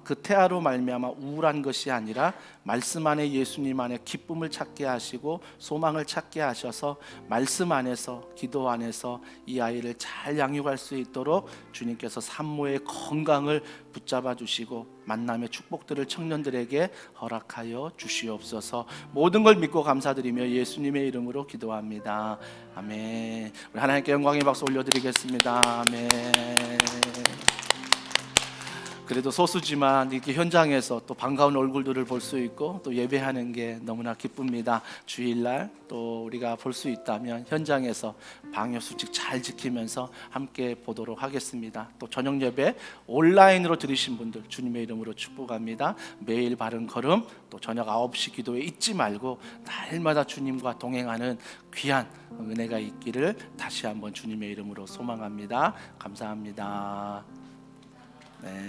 Speaker 3: 그 태아로 말미암아 우울한 것이 아니라 말씀 안에 예수님 안에 기쁨을 찾게 하시고 소망을 찾게 하셔서 말씀 안에서 기도 안에서 이 아이를 잘 양육할 수 있도록 주님께서 산모의 건강을 붙잡아 주시고 만남의 축복들을 청년들에게 허락하여 주시옵소서. 모든 걸 믿고 감사드리며 예수님의 이름으로 기도합니다. 아멘. 우리 하나님께 영광의 박수 올려드리겠습니다. 아멘. 그래도 소수지만 이렇게 현장에서 또 반가운 얼굴들을 볼 수 있고 또 예배하는 게 너무나 기쁩니다. 주일날 또 우리가 볼 수 있다면 현장에서 방역 수칙 잘 지키면서 함께 보도록 하겠습니다. 또 저녁 예배 온라인으로 들으신 분들 주님의 이름으로 축복합니다. 매일 바른 걸음 또 저녁 9시 기도에 잊지 말고 날마다 주님과 동행하는 귀한 은혜가 있기를 다시 한번 주님의 이름으로 소망합니다. 감사합니다. 네.